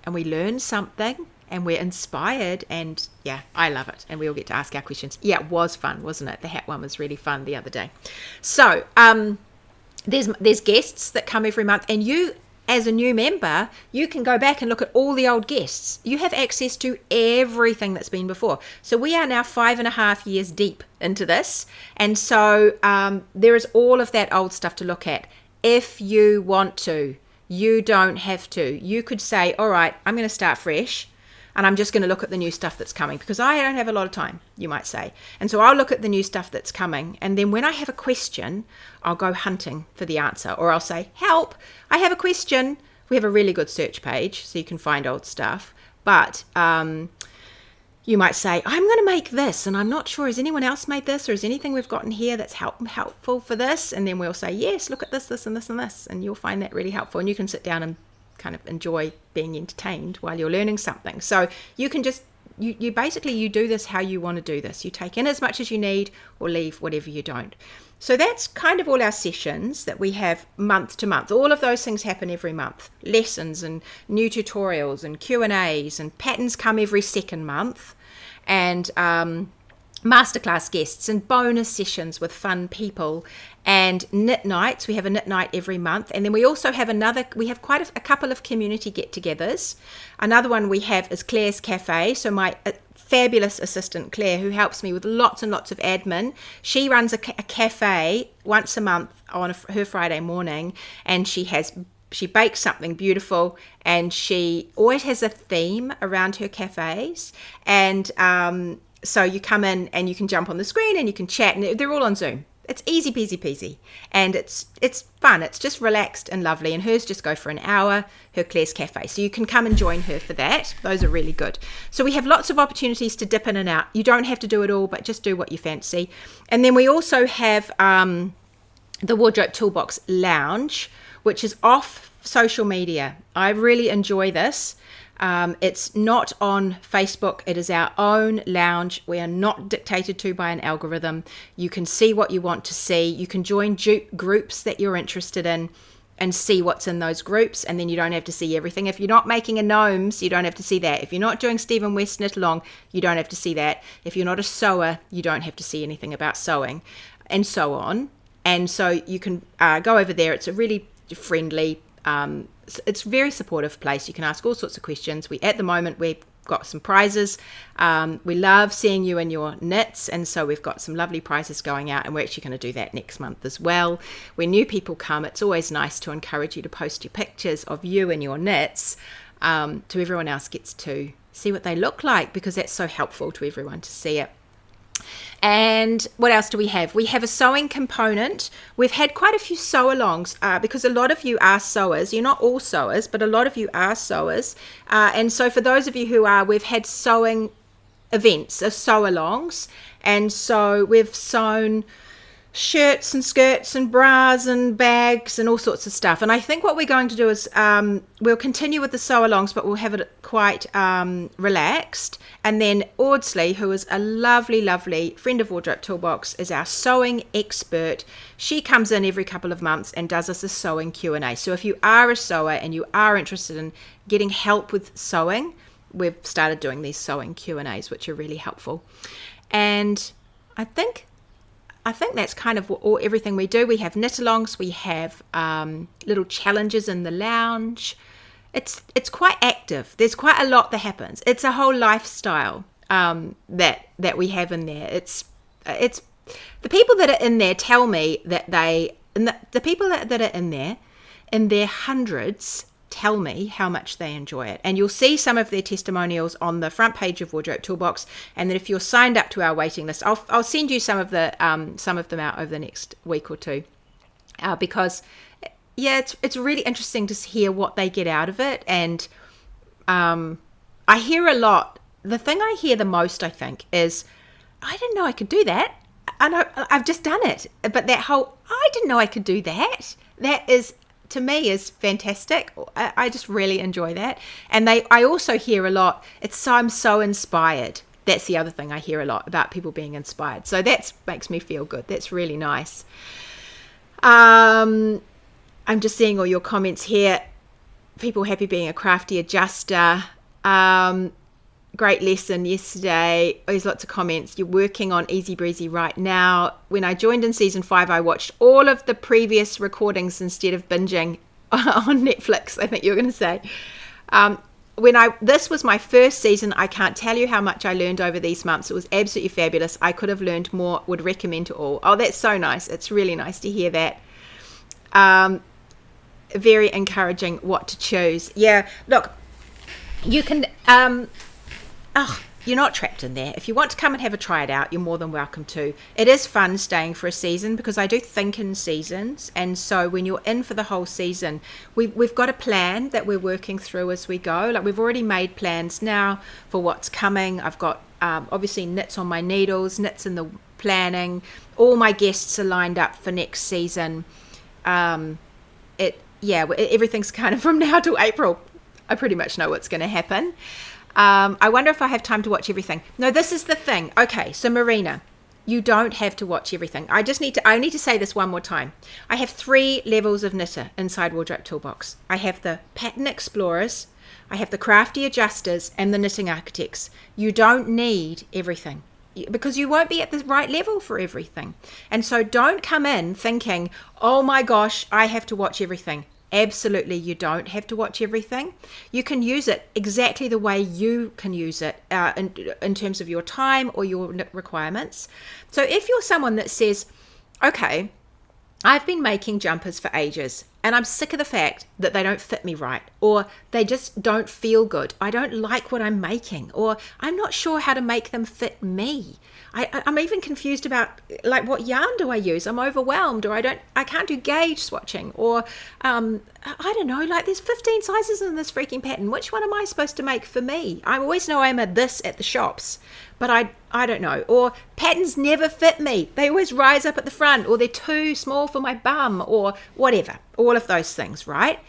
Speaker 1: we learn something and we're inspired, and yeah, I love it. And we all get to ask our questions. Yeah, it was fun, wasn't it? The hat one was really fun the other day. So there's guests that come every month, and you, as a new member, you can go back and look at all the old guests. You have access to everything that's been before. So we are now 5.5 years deep into this. And so there is all of that old stuff to look at. If you want to, you don't have to. You could say, all right, I'm going to start fresh, and I'm just going to look at the new stuff that's coming, because I don't have a lot of time, you might say. And so I'll look at the new stuff that's coming. And then when I have a question, I'll go hunting for the answer, or I'll say, help, I have a question. We have a really good search page, so you can find old stuff. But you might say, I'm going to make this, and I'm not sure, has anyone else made this, or is anything we've got in here that's helpful for this? And then we'll say, yes, look at this, this, and this, and this, and you'll find that really helpful, and you can sit down and kind of enjoy being entertained while you're learning something. So you can just, you basically, you do this how you want to do this. You take in as much as you need or leave whatever you don't. So that's kind of all our sessions that we have month to month. All of those things happen every month. Lessons and new tutorials and Q&As, and patterns come every second month, and masterclass guests and bonus sessions with fun people, and knit nights. We have a knit night every month, and then we also have we have quite a couple of community get-togethers. Another one we have is Claire's Cafe. So my fabulous assistant Claire, who helps me with lots and lots of admin, she runs a cafe once a month on her Friday morning, and she bakes something beautiful, and she always has a theme around her cafes. And so you come in and you can jump on the screen and you can chat, and they're all on Zoom. It's easy peasy, and it's fun. It's just relaxed and lovely, and hers just go for an hour, her Claire's Cafe. So you can come and join her for that. Those are really good. So we have lots of opportunities to dip in and out. You don't have to do it all, but just do what you fancy. And then we also have the Wardrobe Toolbox Lounge, which is off social media. I really enjoy this. It's not on Facebook. It is our own lounge. We are not dictated to by an algorithm. You can see what you want to see. You can join groups that you're interested in and see what's in those groups, and then you don't have to see everything. If you're not making a gnomes, you don't have to see that. If you're not doing Stephen West knit along, you don't have to see that. If you're not a sewer, you don't have to see anything about sewing, and so on. And so you can go over there. It's a really friendly, it's a very supportive place. You can ask all sorts of questions. At the moment, we've got some prizes. We love seeing you in your knits, and so we've got some lovely prizes going out, and we're actually going to do that next month as well. When new people come, it's always nice to encourage you to post your pictures of you and your knits, so everyone else gets to see what they look like, because that's so helpful to everyone to see it. And what else do we have? We have a sewing component. We've had quite a few sew-alongs because a lot of you are sewers. You're not all sewers, but a lot of you are sewers. And so for those of you who are, we've had sewing events, sew-alongs. And so we've sewn shirts and skirts and bras and bags and all sorts of stuff. And I think what we're going to do is we'll continue with the sew-alongs, but we'll have it quite relaxed. And then Audsley, who is a lovely, lovely friend of Wardrobe Toolbox, is our sewing expert. She comes in every couple of months and does us a sewing Q&A. So if you are a sewer and you are interested in getting help with sewing, we've started doing these sewing Q&As, which are really helpful. And I think that's kind of everything we do. We have knit-alongs, we have little challenges in the lounge. It's quite active. There's quite a lot that happens. It's a whole lifestyle that we have in there. It's the people that are in there tell me that the people that are in there, in their hundreds, tell me how much they enjoy it. And you'll see some of their testimonials on the front page of Wardrobe Toolbox. And then if you're signed up to our waiting list, I'll send you some of them out over the next week or two, because it's really interesting to hear what they get out of it. And I hear a lot. The thing I hear the most, I think, is, I didn't know I could do that. I've just done it. But that whole, I didn't know I could do that, that is, to me, is fantastic. I just really enjoy that. And I also hear a lot, I'm so inspired. That's the other thing I hear a lot about, people being inspired. So that makes me feel good. That's really nice. I'm just seeing all your comments here. People happy being a crafty adjuster. Great lesson yesterday. There's lots of comments. You're working on Easy Breezy right now. When I joined in season 5, I watched all of the previous recordings instead of binging on Netflix, I think you were going to say. This was my first season. I can't tell you how much I learned over these months. It was absolutely fabulous. I could have learned more, would recommend to all. Oh, that's so nice. It's really nice to hear that. Very encouraging what to choose. Yeah, look, you can... you're not trapped in there. If you want to come and have a try it out, you're more than welcome to. It is fun staying for a season, because I do think in seasons. And so when you're in for the whole season, we've got a plan that we're working through as we go. Like, we've already made plans now for what's coming. I've got obviously knits on my needles, knits in the planning. All my guests are lined up for next season. Everything's kind of from now till April. I pretty much know what's going to happen. I wonder if I have time to watch everything. No, this is the thing. Okay, so Marina, you don't have to watch everything. I need to say this one more time. I have 3 levels of knitter inside Wardrobe Toolbox. I have the pattern explorers, I have the crafty adjusters, and the knitting architects. You don't need everything, because you won't be at the right level for everything. And so don't come in thinking, oh my gosh, I have to watch everything. Absolutely, you don't have to watch everything. You can use it exactly the way you can use it in terms of your time or your requirements. So if you're someone that says, okay, I've been making jumpers for ages and I'm sick of the fact that they don't fit me right, or they just don't feel good. I don't like what I'm making, or I'm not sure how to make them fit me. I'm even confused about like what yarn do I use? I'm overwhelmed, or I can't do gauge swatching, or I don't know, like there's 15 sizes in this freaking pattern. Which one am I supposed to make for me? I always know I'm a this at the shops, but I don't know. Or patterns never fit me. They always rise up at the front, or they're too small for my bum, or whatever. All of those things, right?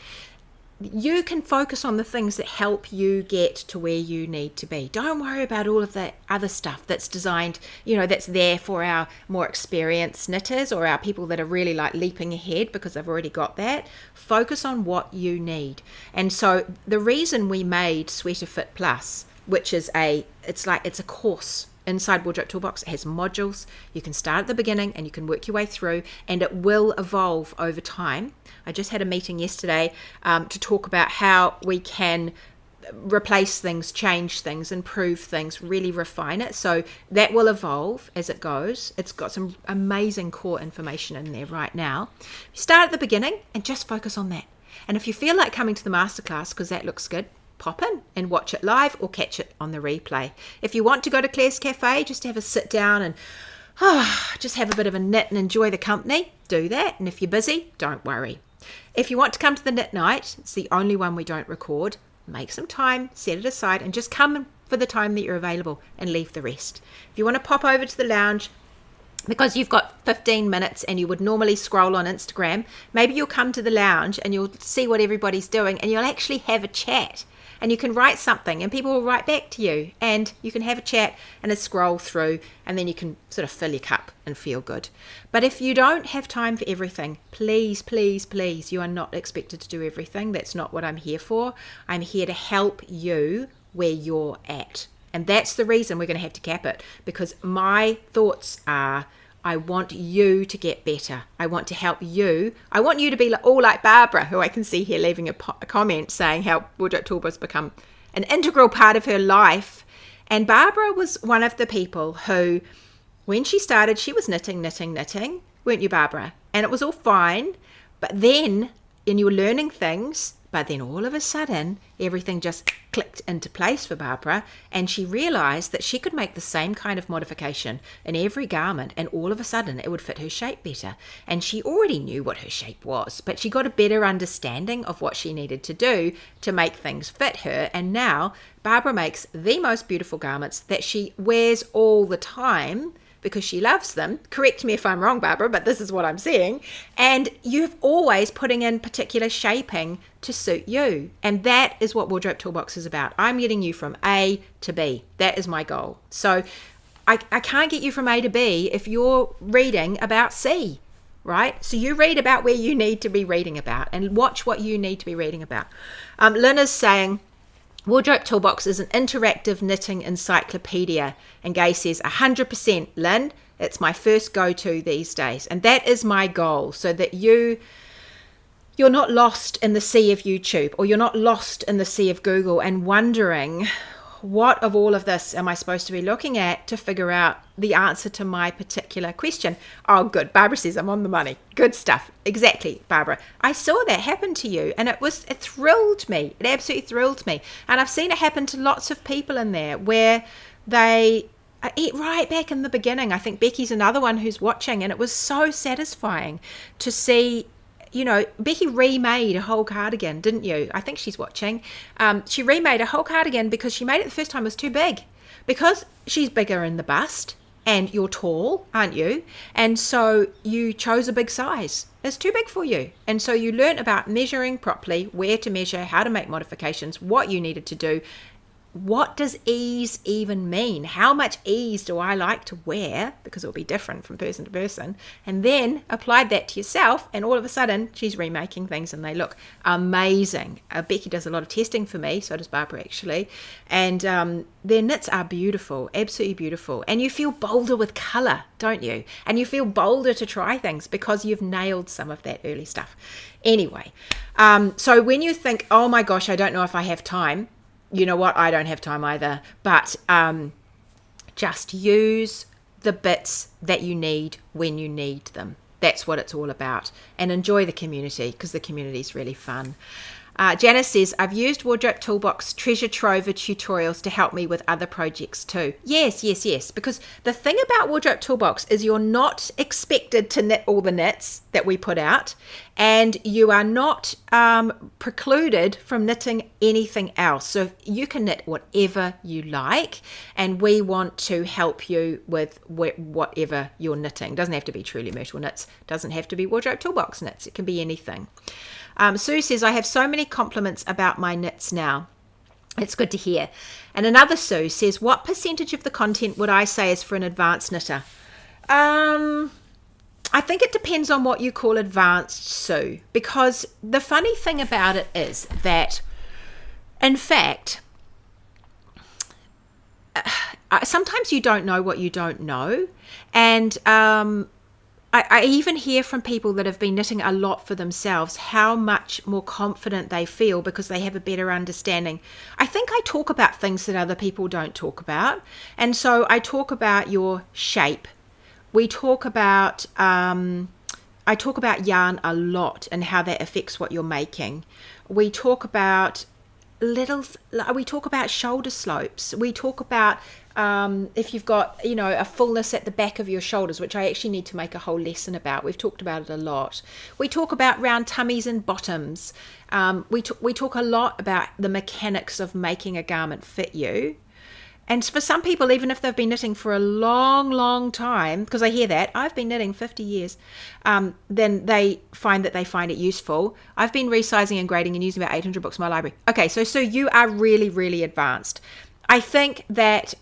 Speaker 1: You can focus on the things that help you get to where you need to be. Don't worry about all of the other stuff that's designed, that's there for our more experienced knitters or our people that are really like leaping ahead because they've already got that. Focus on what you need. And so the reason we made Sweater Fit Plus, which is it's a course inside Wardrobe Toolbox. It has modules. You can start at the beginning and you can work your way through, and it will evolve over time. I just had a meeting yesterday to talk about how we can replace things, change things, improve things, really refine it. So that will evolve as it goes. It's got some amazing core information in there right now. Start at the beginning and just focus on that. And if you feel like coming to the masterclass because that looks good, pop in and watch it live or catch it on the replay. If you want to go to Claire's Cafe just to have a sit down and just have a bit of a knit and enjoy the company, do that. And if you're busy, don't worry. If you want to come to the knit night, it's the only one we don't record. Make some time, set it aside, and just come for the time that you're available and leave the rest. If you want to pop over to the lounge, because you've got 15 minutes and you would normally scroll on Instagram, maybe you'll come to the lounge and you'll see what everybody's doing and you'll actually have a chat. And you can write something and people will write back to you, and you can have a chat and a scroll through, and then you can sort of fill your cup and feel good. But if you don't have time for everything, please, please, please, you are not expected to do everything. That's not what I'm here for. I'm here to help you where you're at. And that's the reason we're going to have to cap it, because my thoughts are, I want you to get better. I want to help you. I want you to be all like Barbara, who I can see here leaving a comment saying how Wardrobe Toolbox has become an integral part of her life. And Barbara was one of the people who, when she started, she was knitting, weren't you, Barbara? And it was all fine. But then, and you were learning things, but then all of a sudden, everything just clicked into place for Barbara, and she realized that she could make the same kind of modification in every garment, and all of a sudden it would fit her shape better. And she already knew what her shape was, but she got a better understanding of what she needed to do to make things fit her. And now Barbara makes the most beautiful garments that she wears all the time because she loves them. Correct me if I'm wrong, Barbara, but this is what I'm seeing. And you've always putting in particular shaping to suit you. And that is what Wardrobe Toolbox is about. I'm getting you from A to B. That is my goal. So I can't get you from A to B if you're reading about C, right? So you read about where you need to be reading about and watch what you need to be reading about. Lynn is saying, Wardrobe Toolbox is an interactive knitting encyclopedia. And Gay says, 100%, Lynn, it's my first go-to these days. And that is my goal, so that you're not lost in the sea of YouTube, or you're not lost in the sea of Google and wondering, what of all of this am I supposed to be looking at to figure out the answer to my particular question? Oh, good. Barbara says I'm on the money. Good stuff. Exactly, Barbara. I saw that happen to you, and it thrilled me. It absolutely thrilled me. And I've seen it happen to lots of people in there where they eat right back in the beginning. I think Becky's another one who's watching, and it was so satisfying to see. Becky remade a whole cardigan, didn't you? I think she's watching. She remade a whole cardigan because she made it the first time, it was too big. because she's bigger in the bust and you're tall, aren't you? And so you chose a big size. It's too big for you. And so you learn about measuring properly, where to measure, how to make modifications, what you needed to do. What does ease even mean? How much ease do I like to wear? Because it'll be different from person to person. And then applied that to yourself, and all of a sudden she's remaking things and they look amazing. Becky does a lot of testing for me, so does Barbara actually. And their knits are beautiful, absolutely beautiful. And you feel bolder with colour, don't you? And you feel bolder to try things because you've nailed some of that early stuff. Anyway, so when you think, oh my gosh, I don't know if I have time, you know what? I don't have time either. But just use the bits that you need when you need them. That's what it's all about. And enjoy the community, because the community is really fun. Janice says, I've used Wardrobe Toolbox treasure trove of tutorials to help me with other projects too. Yes. Because the thing about Wardrobe Toolbox is you're not expected to knit all the knits that we put out, and you are not precluded from knitting anything else. So you can knit whatever you like, and we want to help you with whatever you're knitting. It doesn't have to be Truly Myrtle knits. It doesn't have to be Wardrobe Toolbox knits. It can be anything. Sue says, I have so many compliments about my knits now. It's good to hear. And another Sue says, what percentage of the content would I say is for an advanced knitter? I think it depends on what you call advanced, Sue, because the funny thing about it is that, in fact, sometimes you don't know what you don't know. And I even hear from people that have been knitting a lot for themselves how much more confident they feel because they have a better understanding. I think I talk about things that other people don't talk about. And so I talk about your shape. We talk about, I talk about yarn a lot and how that affects what you're making. We talk about shoulder slopes. We talk about if you've got, a fullness at the back of your shoulders, which I actually need to make a whole lesson about. We've talked about it a lot. We talk about round tummies and bottoms. We talk a lot about the mechanics of making a garment fit you. And for some people, even if they've been knitting for a long, long time, because I hear that, I've been knitting 50 years, then they find it useful. I've been resizing and grading and using about 800 books in my library. Okay, so you are really, really advanced. I think that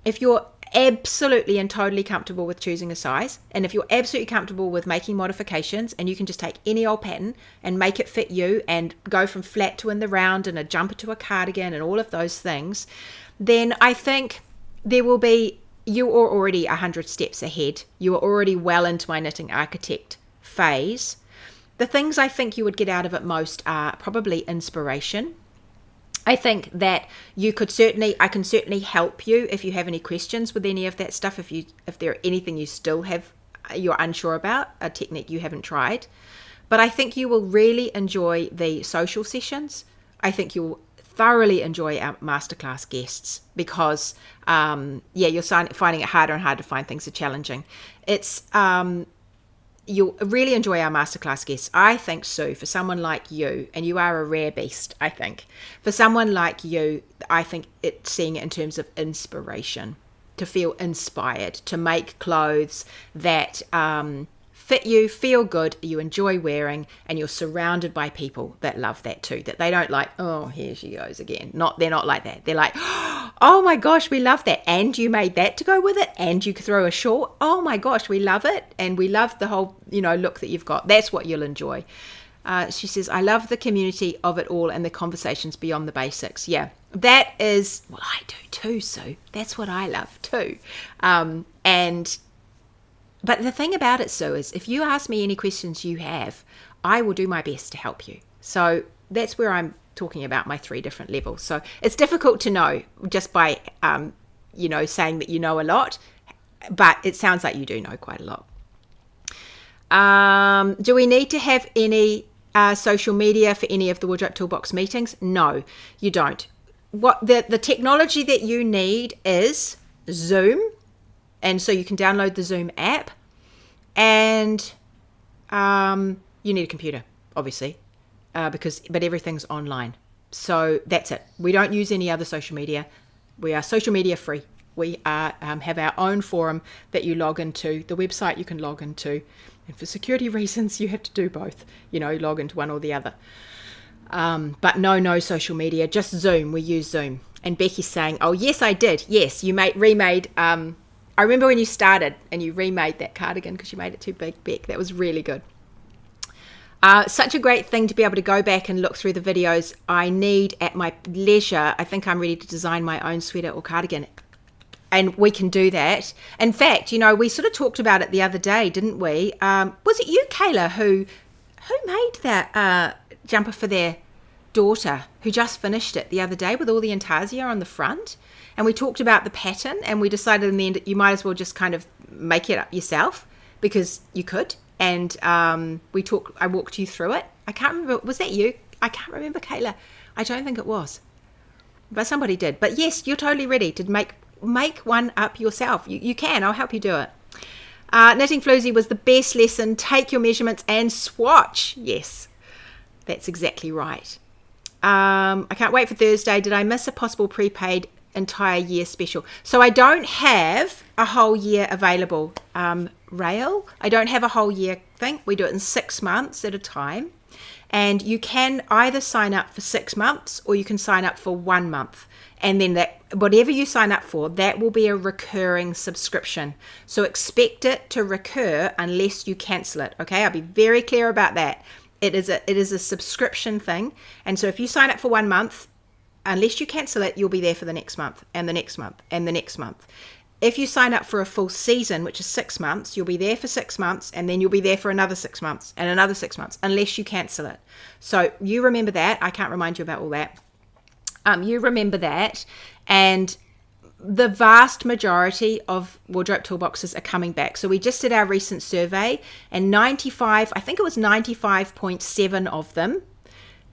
Speaker 1: if you're absolutely and totally comfortable with choosing a size, and if you're absolutely comfortable with making modifications, and you can just take any old pattern and make it fit you and go from flat to in the round and a jumper to a cardigan and all of those things, then I think you are already 100 steps ahead. You are already well into my knitting architect phase. The things I think you would get out of it most are probably inspiration. I think that I can certainly help you if you have any questions with any of that stuff. If there are anything you're unsure about, a technique you haven't tried. But I think you will really enjoy the social sessions. I think you'll thoroughly enjoy our masterclass guests because, you're finding it harder and harder to find things are challenging. You'll really enjoy our masterclass guests. I think, Sue, for someone like you, and you are a rare beast, I think, for someone like you, I think seeing it in terms of inspiration, to feel inspired, to make clothes that fit you, feel good, you enjoy wearing, and you're surrounded by people that love that too, that they don't like, oh, here she goes again. They're not like that. They're like, oh my gosh, we love that. And you made that to go with it. And you throw a shawl. Oh my gosh, we love it. And we love the whole, look that you've got. That's what you'll enjoy. She says, I love the community of it all and the conversations beyond the basics. Yeah, that is, well, I do too, Sue. That's what I love too. But the thing about it, Sue, is if you ask me any questions you have, I will do my best to help you. So that's where I'm talking about my 3 different levels. So it's difficult to know just by, saying that you know a lot, but it sounds like you do know quite a lot. Do we need to have any social media for any of the Wardrobe Toolbox meetings? No, you don't. What the technology that you need is Zoom. And so you can download the Zoom app, and you need a computer, obviously, but everything's online. So that's it. We don't use any other social media. We are social media free. We are have our own forum that you log into, the website you can log into, and for security reasons you have to do both, log into one or the other. But no social media, just Zoom. We use Zoom. And Becky's saying, oh yes I did, yes, you remade, I remember when you started and you remade that cardigan because you made it too big, Beck. That was really good. Such a great thing to be able to go back and look through the videos. I need at my leisure, I think I'm ready to design my own sweater or cardigan. And we can do that. In fact, we sort of talked about it the other day, didn't we? Was it you, Kayla, who made that jumper for their daughter, who just finished it the other day with all the intarsia on the front? And we talked about the pattern, and we decided in the end you might as well just kind of make it up yourself because you could. And I walked you through it. I can't remember, was that you? I can't remember, Kayla. I don't think it was, but somebody did. But yes, you're totally ready to make one up yourself. You can. I'll help you do it. Knitting Floozy was the best lesson. Take your measurements and swatch. Yes, that's exactly right. I can't wait for Thursday. Did I miss a possible prepaid entire year special? So I don't have a whole year available, Rail. I don't have a whole year thing. We do it in 6 months at a time. And you can either sign up for 6 months or you can sign up for 1 month. And then that, whatever you sign up for, that will be a recurring subscription. So expect it to recur unless you cancel it. Okay, I'll be very clear about that. It is a subscription thing. And so if you sign up for 1 month, unless you cancel it, you'll be there for the next month and the next month and the next month. If you sign up for a full season, which is 6 months, you'll be there for 6 months, and then you'll be there for another 6 months and another 6 months, unless you cancel it. So you remember that. I can't remind you about all that. You remember that. And the vast majority of wardrobe toolboxes are coming back. So we just did our recent survey, and I think it was 95.7 of them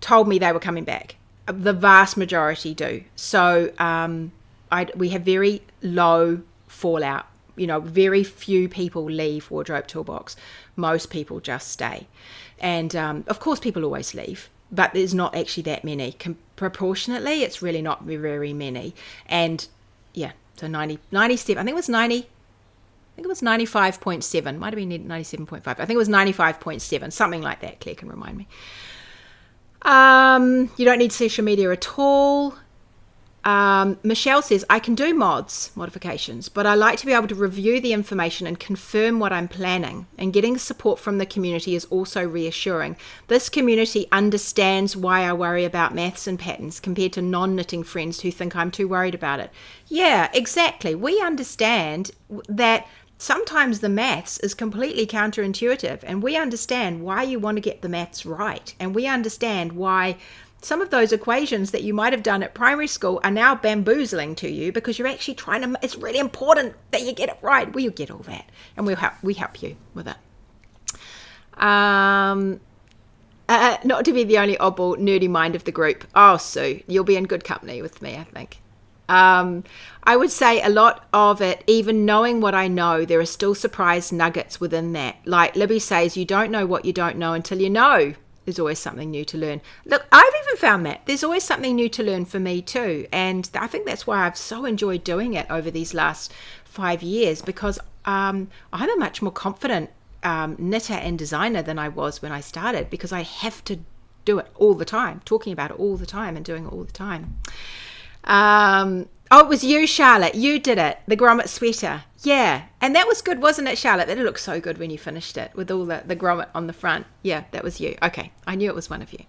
Speaker 1: told me they were coming back. The vast majority do. So we have very low fallout. Very few people leave Wardrobe Toolbox. Most people just stay. And of course people always leave, but there's not actually that many. Proportionately, it's really not very many. And yeah, so 97, I think it was 95.7, might have been 97.5. I think it was 95.7, something like that. Claire can remind me. You don't need social media at all. Michelle says, I can do modifications, but I like to be able to review the information and confirm what I'm planning, and getting support from the community is also reassuring. This community understands why I worry about maths and patterns compared to non-knitting friends who think I'm too worried about it. Yeah, exactly. We understand that sometimes the maths is completely counterintuitive, and we understand why you want to get the maths right, and we understand why some of those equations that you might have done at primary school are now bamboozling to you because you're actually trying to, it's really important that you get it right. We'll get all that, and we help you with it. Not to be the only oddball nerdy mind of the group. Oh, Sue, you'll be in good company with me, I think. I would say a lot of it, even knowing what I know, there are still surprise nuggets within that. Like Libby says, you don't know what you don't know until you know. There's always something new to learn. Look, I've even found that there's always something new to learn for me too. And I think that's why I've so enjoyed doing it over these last 5 years, because I'm a much more confident knitter and designer than I was when I started, because I have to do it all the time, talking about it all the time and doing it all the time. Oh, it was you, Charlotte. You did it. The grommet sweater. Yeah. And that was good, wasn't it, Charlotte? That looked so good when you finished it with all the grommet on the front. Yeah, that was you. Okay. I knew it was one of you.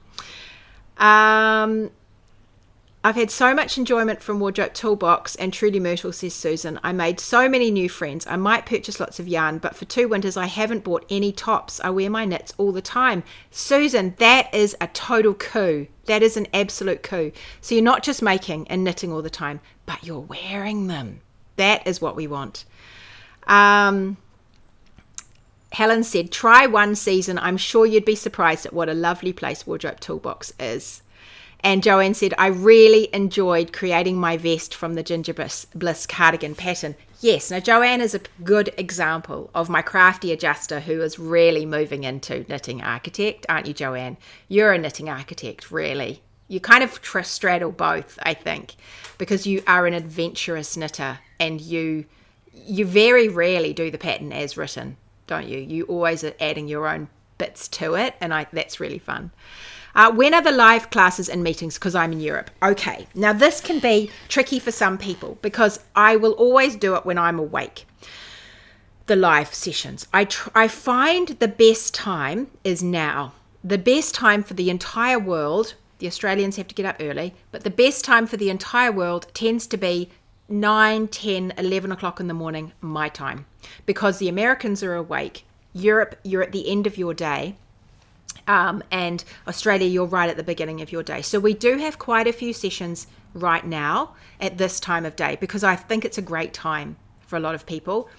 Speaker 1: I've had so much enjoyment from Wardrobe Toolbox and Trudy Myrtle, says Susan. I made so many new friends. I might purchase lots of yarn, but for 2 winters, I haven't bought any tops. I wear my knits all the time. Susan, that is a total coup. That is an absolute coup. So you're not just making and knitting all the time, but you're wearing them. That is what we want. Helen said, try one season. I'm sure you'd be surprised at what a lovely place Wardrobe Toolbox is. And Joanne said, I really enjoyed creating my vest from the Ginger Bliss cardigan pattern. Yes, now Joanne is a good example of my crafty adjuster who is really moving into knitting architect, aren't you, Joanne? You're a knitting architect, really. You kind of straddle both, I think, because you are an adventurous knitter, and you very rarely do the pattern as written, don't you? You always are adding your own bits to it, and that's really fun. When are the live classes and meetings? Because I'm in Europe. Okay, now this can be tricky for some people because I will always do it when I'm awake. The live sessions. I find the best time is now. The best time for the entire world, the Australians have to get up early, but the best time for the entire world tends to be 9, 10, 11 o'clock in the morning, my time, because the Americans are awake. Europe, you're at the end of your day. And Australia, you're right at the beginning of your day. So we do have quite a few sessions right now at this time of day because I think it's a great time for a lot of people.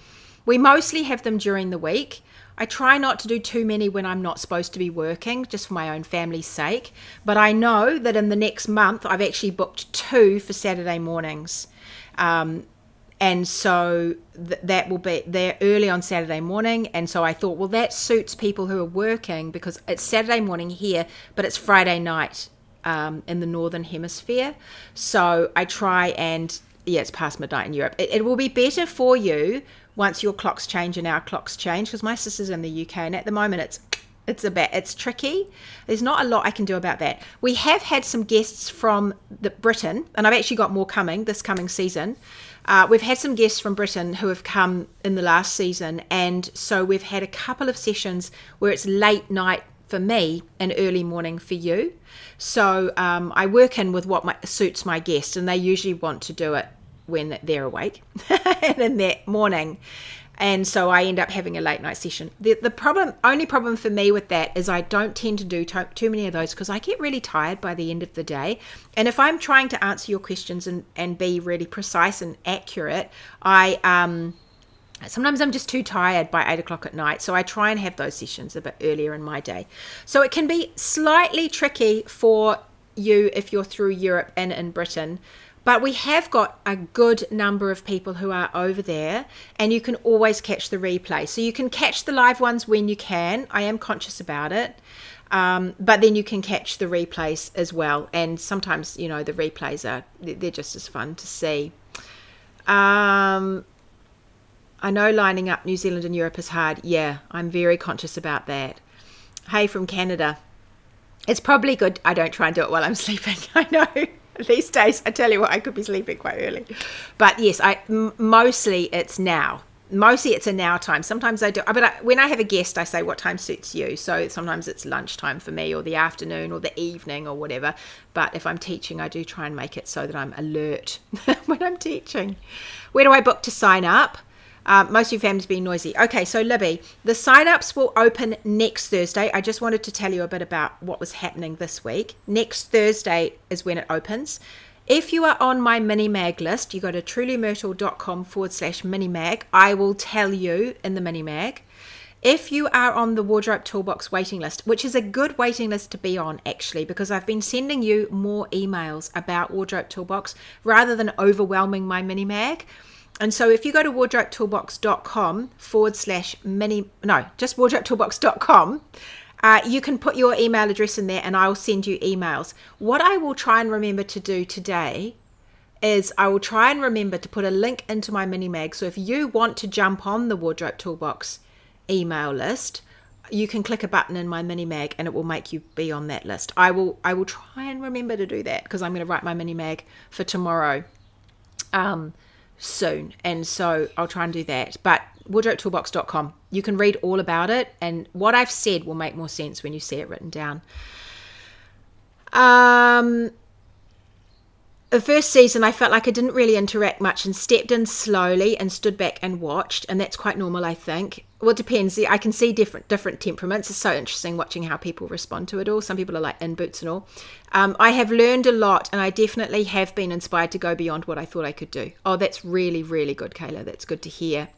Speaker 1: We mostly have them during the week. I try not to do too many when I'm not supposed to be working, just for my own family's sake. But I know that in the next month, I've actually booked 2 for Saturday mornings. And so that will be, they're early on Saturday morning. And so I thought, well, that suits people who are working because it's Saturday morning here, but it's Friday night in the Northern Hemisphere. So I try and, it's past midnight in Europe. It will be better for you once your clocks change and our clocks change, because my sister's in the UK, and at the moment it's tricky. There's not a lot I can do about that. We have had some guests from Britain, and I've actually got more coming this coming season. We've had some guests from Britain who have come in the last season, and so we've had a couple of sessions where it's late night for me and early morning for you. So I work in with what suits my guests, and they usually want to do it when they're awake and in that morning. And so I end up having a late night session. The only problem for me with that is I don't tend to do too many of those because I get really tired by the end of the day. And if I'm trying to answer your questions and be really precise and accurate, sometimes I'm just too tired by 8 o'clock at night. So I try and have those sessions a bit earlier in my day. So it can be slightly tricky for you if you're through Europe and in Britain. But we have got a good number of people who are over there, and you can always catch the replay. So you can catch the live ones when you can. I am conscious about it. But then you can catch the replays as well. And sometimes, the replays they're just as fun to see. I know lining up New Zealand and Europe is hard. Yeah, I'm very conscious about that. Hey, from Canada. It's probably good I don't try and do it while I'm sleeping. I know. These days, I tell you what, I could be sleeping quite early. But yes, mostly it's now. Mostly it's a now time. Sometimes I do, but when I have a guest, I say, what time suits you? So sometimes it's lunchtime for me, or the afternoon, or the evening, or whatever. But if I'm teaching, I do try and make it so that I'm alert when I'm teaching. Where do I book to sign up? Most of your family's being noisy. Okay, so Libby, the sign-ups will open next Thursday. I just wanted to tell you a bit about what was happening this week. Next Thursday is when it opens. If you are on my mini-mag list, you go to trulymyrtle.com/mini-mag. I will tell you in the mini-mag. If you are on the Wardrobe Toolbox waiting list, which is a good waiting list to be on, actually, because I've been sending you more emails about Wardrobe Toolbox rather than overwhelming my mini-mag. And so if you go to wardrobetoolbox.com just wardrobetoolbox.com, you can put your email address in there and I'll send you emails. What I will try and remember to do today is I will try and remember to put a link into my mini mag. So if you want to jump on the Wardrobe Toolbox email list, you can click a button in my mini mag and it will make you be on that list. I will try and remember to do that because I'm going to write my mini mag for tomorrow. Soon, and so I'll try and do that. But wardrobetoolbox.com, you can read all about it, and what I've said will make more sense when you see it written down. The first season, I felt like I didn't really interact much and stepped in slowly and stood back and watched, and that's quite normal, I think. Well, it depends. I can see different temperaments. It's so interesting watching how people respond to it all. Some people are like in boots and all. I have learned a lot, and I definitely have been inspired to go beyond what I thought I could do. Oh, that's really, really good, Kayla. That's good to hear.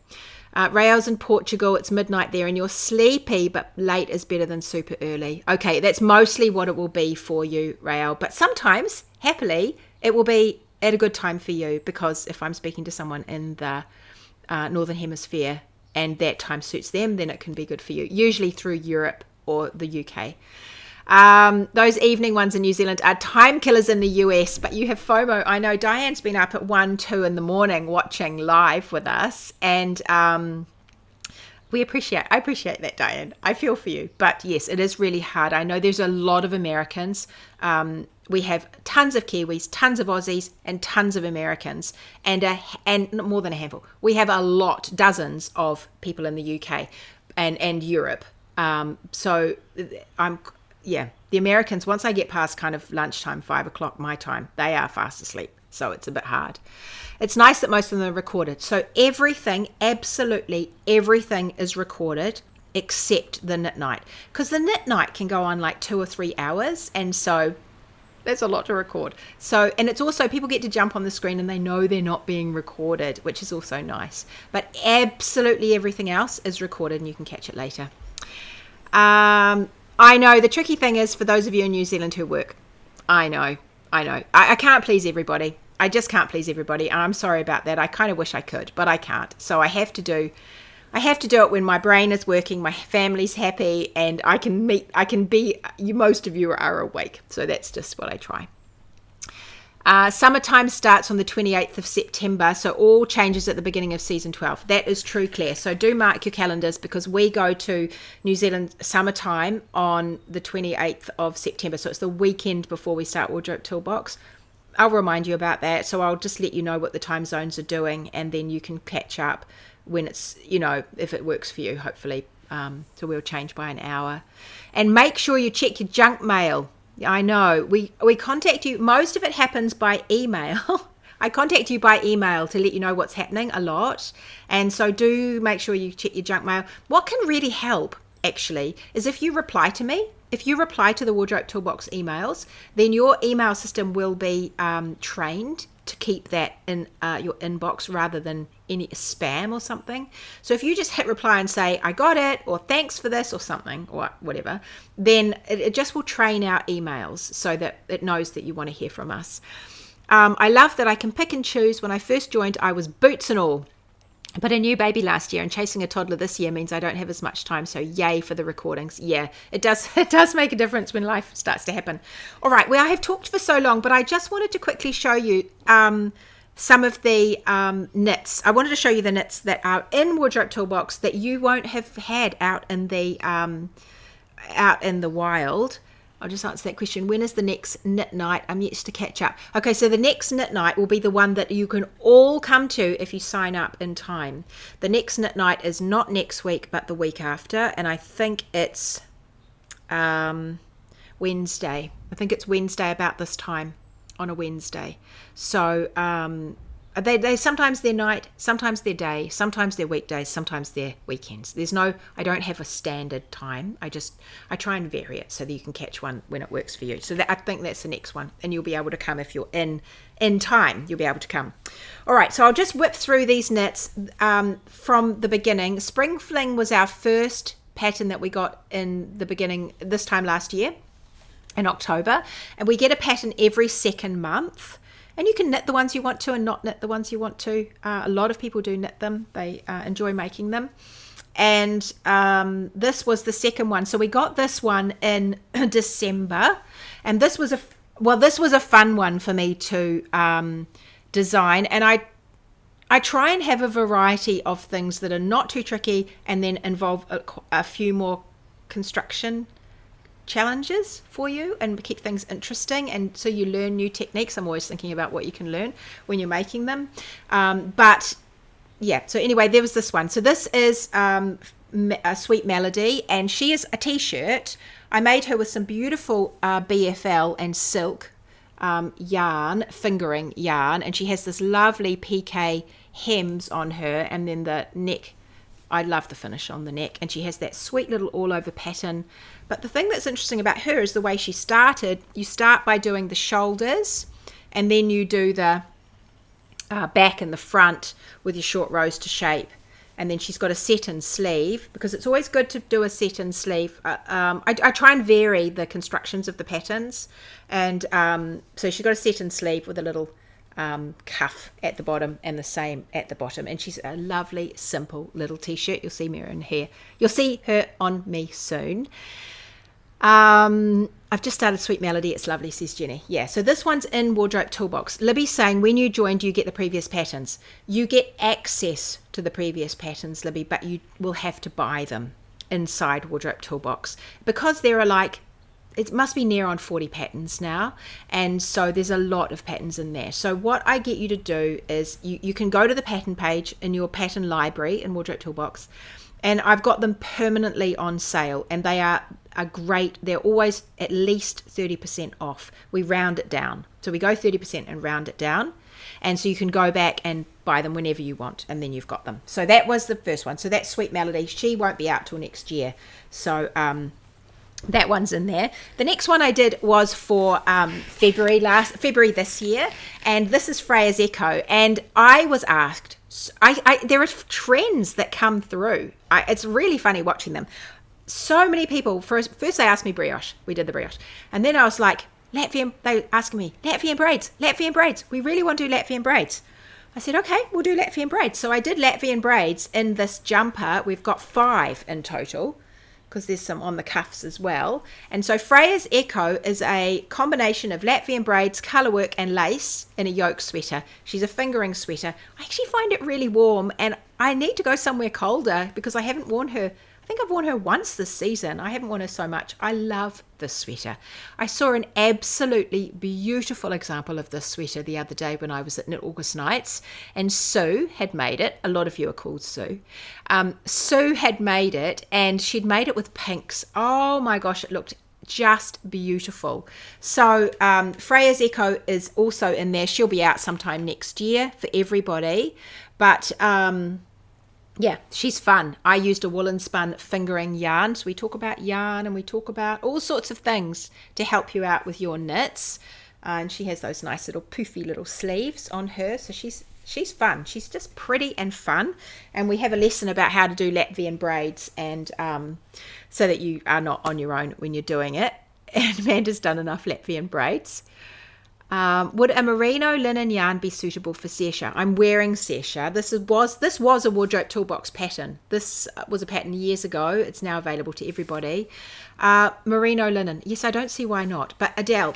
Speaker 1: Rael's in Portugal. It's midnight there, and you're sleepy, but late is better than super early. Okay, that's mostly what it will be for you, Rael. But sometimes, happily, it will be at a good time for you, because if I'm speaking to someone in the Northern Hemisphere and that time suits them, then it can be good for you, usually through Europe or the UK. Those evening ones in New Zealand are time killers in the US, but you have FOMO. I know Diane's been up at 1, 2 in the morning watching live with us, and I appreciate that, Diane. I feel for you. But yes, it is really hard. I know there's a lot of Americans. We have tons of Kiwis, tons of Aussies, and tons of Americans, and more than a handful. We have a lot, dozens of people in the UK and Europe. The Americans, once I get past kind of lunchtime, 5 o'clock my time, they are fast asleep. So it's a bit hard. It's nice that most of them are recorded. So everything, absolutely everything is recorded except the knit night. Because the knit night can go on like 2 or 3 hours. And so that's a lot to record. So, and it's also, people get to jump on the screen and they know they're not being recorded, which is also nice. But absolutely everything else is recorded and you can catch it later. I know the tricky thing is for those of you in New Zealand who work. I know. I can't please everybody. I just can't please everybody. I'm sorry about that. I kind of wish I could, but I can't. So I have to do it when my brain is working, my family's happy, and most of you are awake. So that's just what I try. Summertime starts on the 28th of September, so all changes at the beginning of season 12. That is true, Claire. So do mark your calendars because we go to New Zealand summertime on the 28th of September. So it's the weekend before we start Wardrobe Toolbox. I'll remind you about that. So I'll just let you know what the time zones are doing, and then you can catch up when it's, if it works for you, hopefully. So we'll change by an hour. And make sure you check your junk mail. I know. We contact you. Most of it happens by email. I contact you by email to let you know what's happening a lot. And so do make sure you check your junk mail. What can really help, actually, is if you reply to me. If you reply to the Wardrobe Toolbox emails, then your email system will be trained to keep that in your inbox rather than any spam or something. So if you just hit reply and say, I got it, or thanks for this, or something, or whatever, then it just will train our emails so that it knows that you want to hear from us. I love that I can pick and choose. When I first joined, I was boots and all. But a new baby last year and chasing a toddler this year means I don't have as much time. So yay for the recordings. Yeah, it does make a difference when life starts to happen. All right, well, I have talked for so long, but I just wanted to quickly show you some of the knits. I wanted to show you the knits that are in Wardrobe Toolbox that you won't have had out in the wild. I'll just answer that question. When is the next knit night? I'm yet to catch up. Okay, so the next knit night will be the one that you can all come to if you sign up in time. The next knit night is not next week, but the week after, and I think it's Wednesday. I think it's Wednesday about this time, on a Wednesday. So they sometimes they're night, sometimes they're day, sometimes they're weekdays, sometimes they're weekends. I don't have a standard time. I try and vary it so that you can catch one when it works for you. So I think that's the next one, and you'll be able to come if you're in time. You'll be able to come. All right, so I'll just whip through these knits from the beginning. Spring Fling was our first pattern that we got in the beginning this time last year in October, and we get a pattern every second month. And you can knit the ones you want to and not knit the ones you want to. A lot of people do knit them. They enjoy making them. And this was the second one. So we got this one in December. And this was a fun one for me to design. And I try and have a variety of things that are not too tricky and then involve a few more construction challenges for you and keep things interesting, and so you learn new techniques. I'm always thinking about what you can learn when you're making them, but yeah, so anyway, there was this one. So this is a Sweet Melody, and she is a t-shirt. I made her with some beautiful BFL and silk yarn, fingering yarn, and she has this lovely PK hems on her, and then the neck, I love the finish on the neck, and she has that sweet little all over pattern. But the thing that's interesting about her is the way she started. You start by doing the shoulders, and then you do the back and the front with your short rows to shape. And then she's got a set-in sleeve, because it's always good to do a set-in sleeve. I try and vary the constructions of the patterns. And so she's got a set-in sleeve with a little cuff at the bottom and the same at the bottom. And she's a lovely, simple little t-shirt. You'll see her on me soon. I've just started Sweet Melody. It's lovely, says Jenny. Yeah, so this one's in Wardrobe Toolbox. Libby's saying when you joined, you get the previous patterns. You get access to the previous patterns, Libby, but you will have to buy them inside Wardrobe Toolbox because there are like, it must be near on 40 patterns now, and so there's a lot of patterns in there. So what I get you to do is you can go to the pattern page in your pattern library in Wardrobe Toolbox, and I've got them permanently on sale, and they are great. They're always at least 30% off. We round it down, so we go 30% and round it down, and so you can go back and buy them whenever you want, and then you've got them. So that was the first one. So that's Sweet Melody. She won't be out till next year, so that one's in there. The next one I did was for February this year, and this is Freya's Echo. And I was asked, there are trends that come through. It's really funny watching them. So many people, first they asked me brioche. We did the brioche, and then I was like, Latvian. They were asking me Latvian braids. We really want to do Latvian braids. I said, okay, we'll do Latvian braids. So I did Latvian braids in this jumper. We've got 5 in total, because there's some on the cuffs as well. And so Freya's Echo is a combination of Latvian braids, colour work and lace in a yoke sweater. She's a fingering sweater. I actually find it really warm, and I need to go somewhere colder because I haven't worn her. I think I've worn her once this season. I haven't worn her so much. I love this sweater. I saw an absolutely beautiful example of this sweater the other day when I was at Knit August Nights, and Sue had made it. A lot of you are called Sue. Sue had made it, and she'd made it with pinks. Oh my gosh, it looked just beautiful. So Freya's Echo is also in there. She'll be out sometime next year for everybody, but yeah, she's fun. I used a woolen spun fingering yarn. So we talk about yarn and we talk about all sorts of things to help you out with your knits. And she has those nice little poofy little sleeves on her. So she's fun. She's just pretty and fun. And we have a lesson about how to do Latvian braids, and so that you are not on your own when you're doing it. And Amanda's done enough Latvian braids. Would a merino linen yarn be suitable for Sesha? I'm wearing Sesha. This was a Wardrobe Toolbox pattern. This was a pattern years ago. It's now available to everybody. Merino linen. Yes, I don't see why not. But Adele,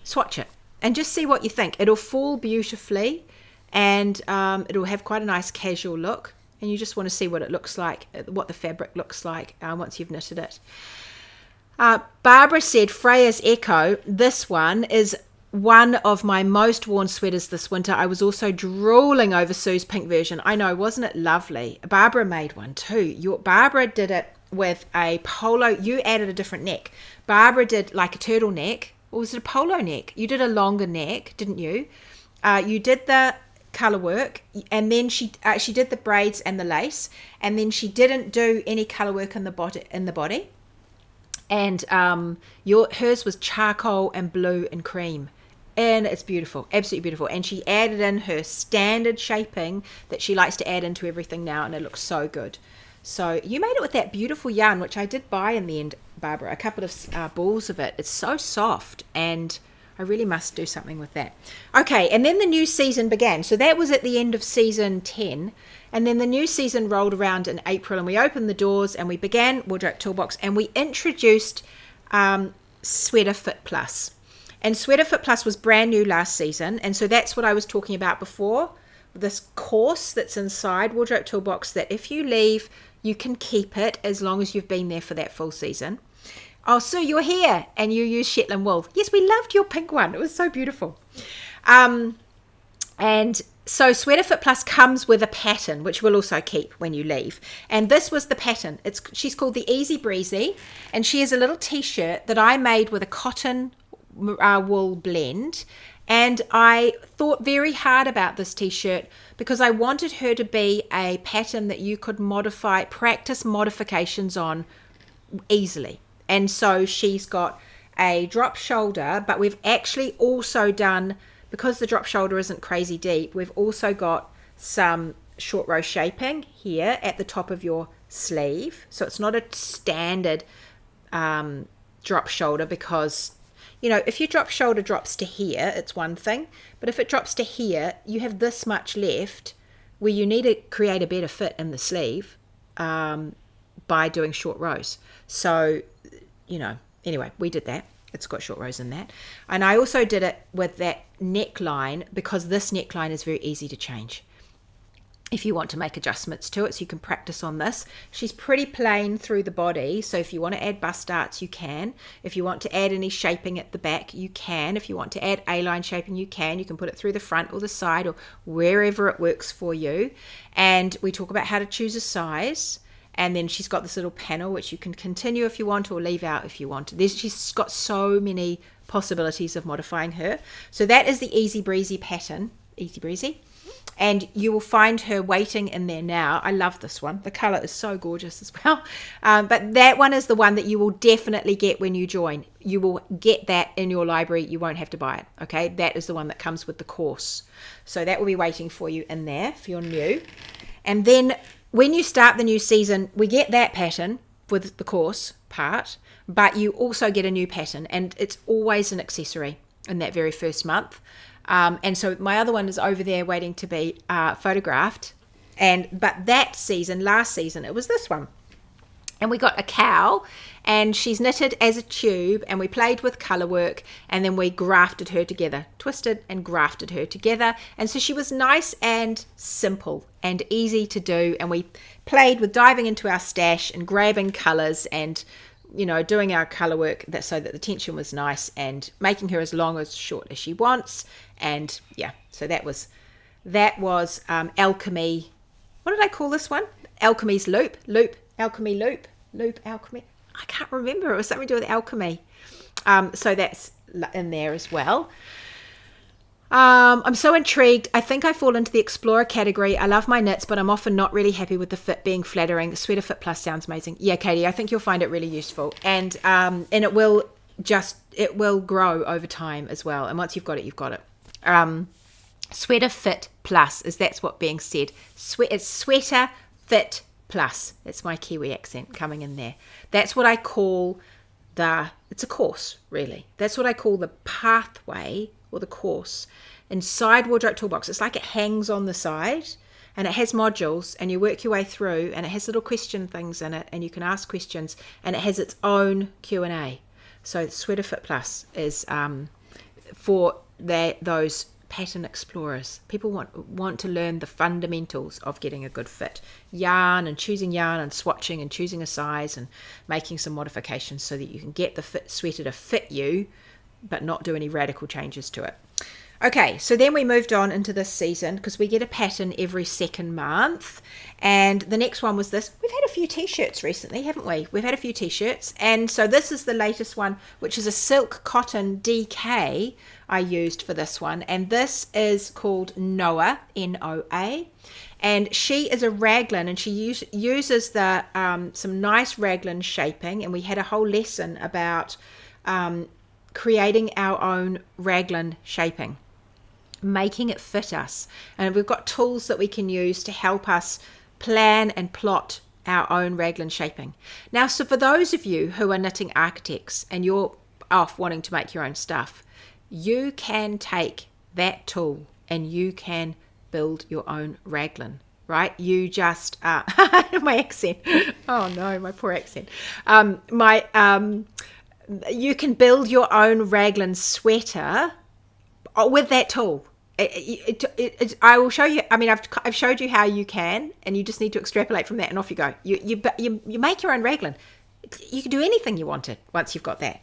Speaker 1: swatch it and just see what you think. It'll fall beautifully, and it'll have quite a nice casual look. And you just want to see what it looks like, what the fabric looks like once you've knitted it. Barbara said Freya's Echo, this one is one of my most worn sweaters this winter. I was also drooling over Sue's pink version. I know, wasn't it lovely? Barbara made one too. Barbara did it with a polo. You added a different neck. Barbara did like a turtleneck, or was it a polo neck? You did a longer neck, didn't you? You did the colour work, and then she did the braids and the lace, and then she didn't do any colour work in the body. And hers was charcoal and blue and cream, and it's beautiful, absolutely beautiful. And she added in her standard shaping that she likes to add into everything now, and it looks so good. So you made it with that beautiful yarn, which I did buy in the end, Barbara, a couple of balls of it. It's so soft, and I really must do something with that. Okay, and then the new season began. So that was at the end of season 10. And then the new season rolled around in April, and we opened the doors and we began Wardrobe Toolbox, and we introduced Sweater Fit Plus. And Sweater Fit Plus was brand new last season. And so that's what I was talking about before. This course that's inside Wardrobe Toolbox, that if you leave, you can keep it as long as you've been there for that full season. Oh, Sue, you're here, and you use Shetland wool. Yes, we loved your pink one. It was so beautiful. And so Sweater Fit Plus comes with a pattern, which we'll also keep when you leave. And this was the pattern. She's called the Easy Breezy, and she is a little t-shirt that I made with a cotton wool blend. And I thought very hard about this t-shirt because I wanted her to be a pattern that you could practice modifications on easily. And so she's got a drop shoulder, but we've actually also done, because the drop shoulder isn't crazy deep, we've also got some short row shaping here at the top of your sleeve. So it's not a standard drop shoulder, because, you know, if your drop shoulder drops to here, it's one thing. But if it drops to here, you have this much left where you need to create a better fit in the sleeve by doing short rows. So anyway, we did that. It's got short rows in that. And I also did it with that neckline because this neckline is very easy to change if you want to make adjustments to it, so you can practice on this. She's pretty plain through the body, so if you want to add bust darts, you can. If you want to add any shaping at the back, you can. If you want to add A-line shaping, you can. You can put it through the front or the side or wherever it works for you. And we talk about how to choose a size. And then she's got this little panel which you can continue if you want or leave out if you want. She's got so many possibilities of modifying her. So that is the Easy Breezy pattern. Easy Breezy. And you will find her waiting in there now. I love this one. The colour is so gorgeous as well. But that one is the one that you will definitely get when you join. You will get that in your library. You won't have to buy it. Okay, that is the one that comes with the course. So that will be waiting for you in there if you're new. And then when you start the new season, we get that pattern with the course part, but you also get a new pattern, and it's always an accessory in that very first month. And so my other one is over there waiting to be photographed. But that season, last season, it was this one. And we got a cow, and she's knitted as a tube, and we played with colour work, and then we grafted her together, twisted and grafted her together. And so she was nice and simple and easy to do. And we played with diving into our stash and grabbing colours and doing our colour work so that the tension was nice and making her as long or as short as she wants. And yeah, so that was alchemy. What did I call this one? Alchemy's loop, alchemy. I can't remember. It was something to do with alchemy. So that's in there as well. I'm so intrigued. I think I fall into the explorer category. I love my knits, but I'm often not really happy with the fit being flattering. The Sweater Fit Plus sounds amazing. Yeah, Katie, I think you'll find it really useful, and it will grow over time as well. And once you've got it, you've got it. Sweater Fit Plus that's what's being said. It's Sweater Fit Plus. That's my Kiwi accent coming in there. That's what I call it's a course, really. That's what I call the pathway or the course inside Wardrobe Toolbox. It's like it hangs on the side, and it has modules, and you work your way through, and it has little question things in it, and you can ask questions, and it has its own Q&A. So Sweater Fit Plus is for those pattern explorers. People want to learn the fundamentals of getting a good fit. Yarn and swatching and choosing a size and making some modifications so that you can get the sweater to fit you, but not do any radical changes to it. Okay, so then we moved on into this season because we get a pattern every second month. And the next one was this. We've had a few t-shirts recently, haven't we? We've had a few t-shirts. And so this is the latest one, which is a silk cotton DK I used for this one. And this is called Noah, N-O-A. And she is a raglan, and she uses some nice raglan shaping. And we had a whole lesson about creating our own raglan shaping, making it fit us. And we've got tools that we can use to help us plan and plot our own raglan shaping. Now, so for those of you who are knitting architects and you're off wanting to make your own stuff, you can take that tool and you can build your own raglan, right? You just my accent. Oh no, my poor accent. You can build your own raglan sweater with that tool. I will show you. I mean, I've showed you how you can, and you just need to extrapolate from that, and off you go. You make your own raglan. You can do anything you wanted once you've got that.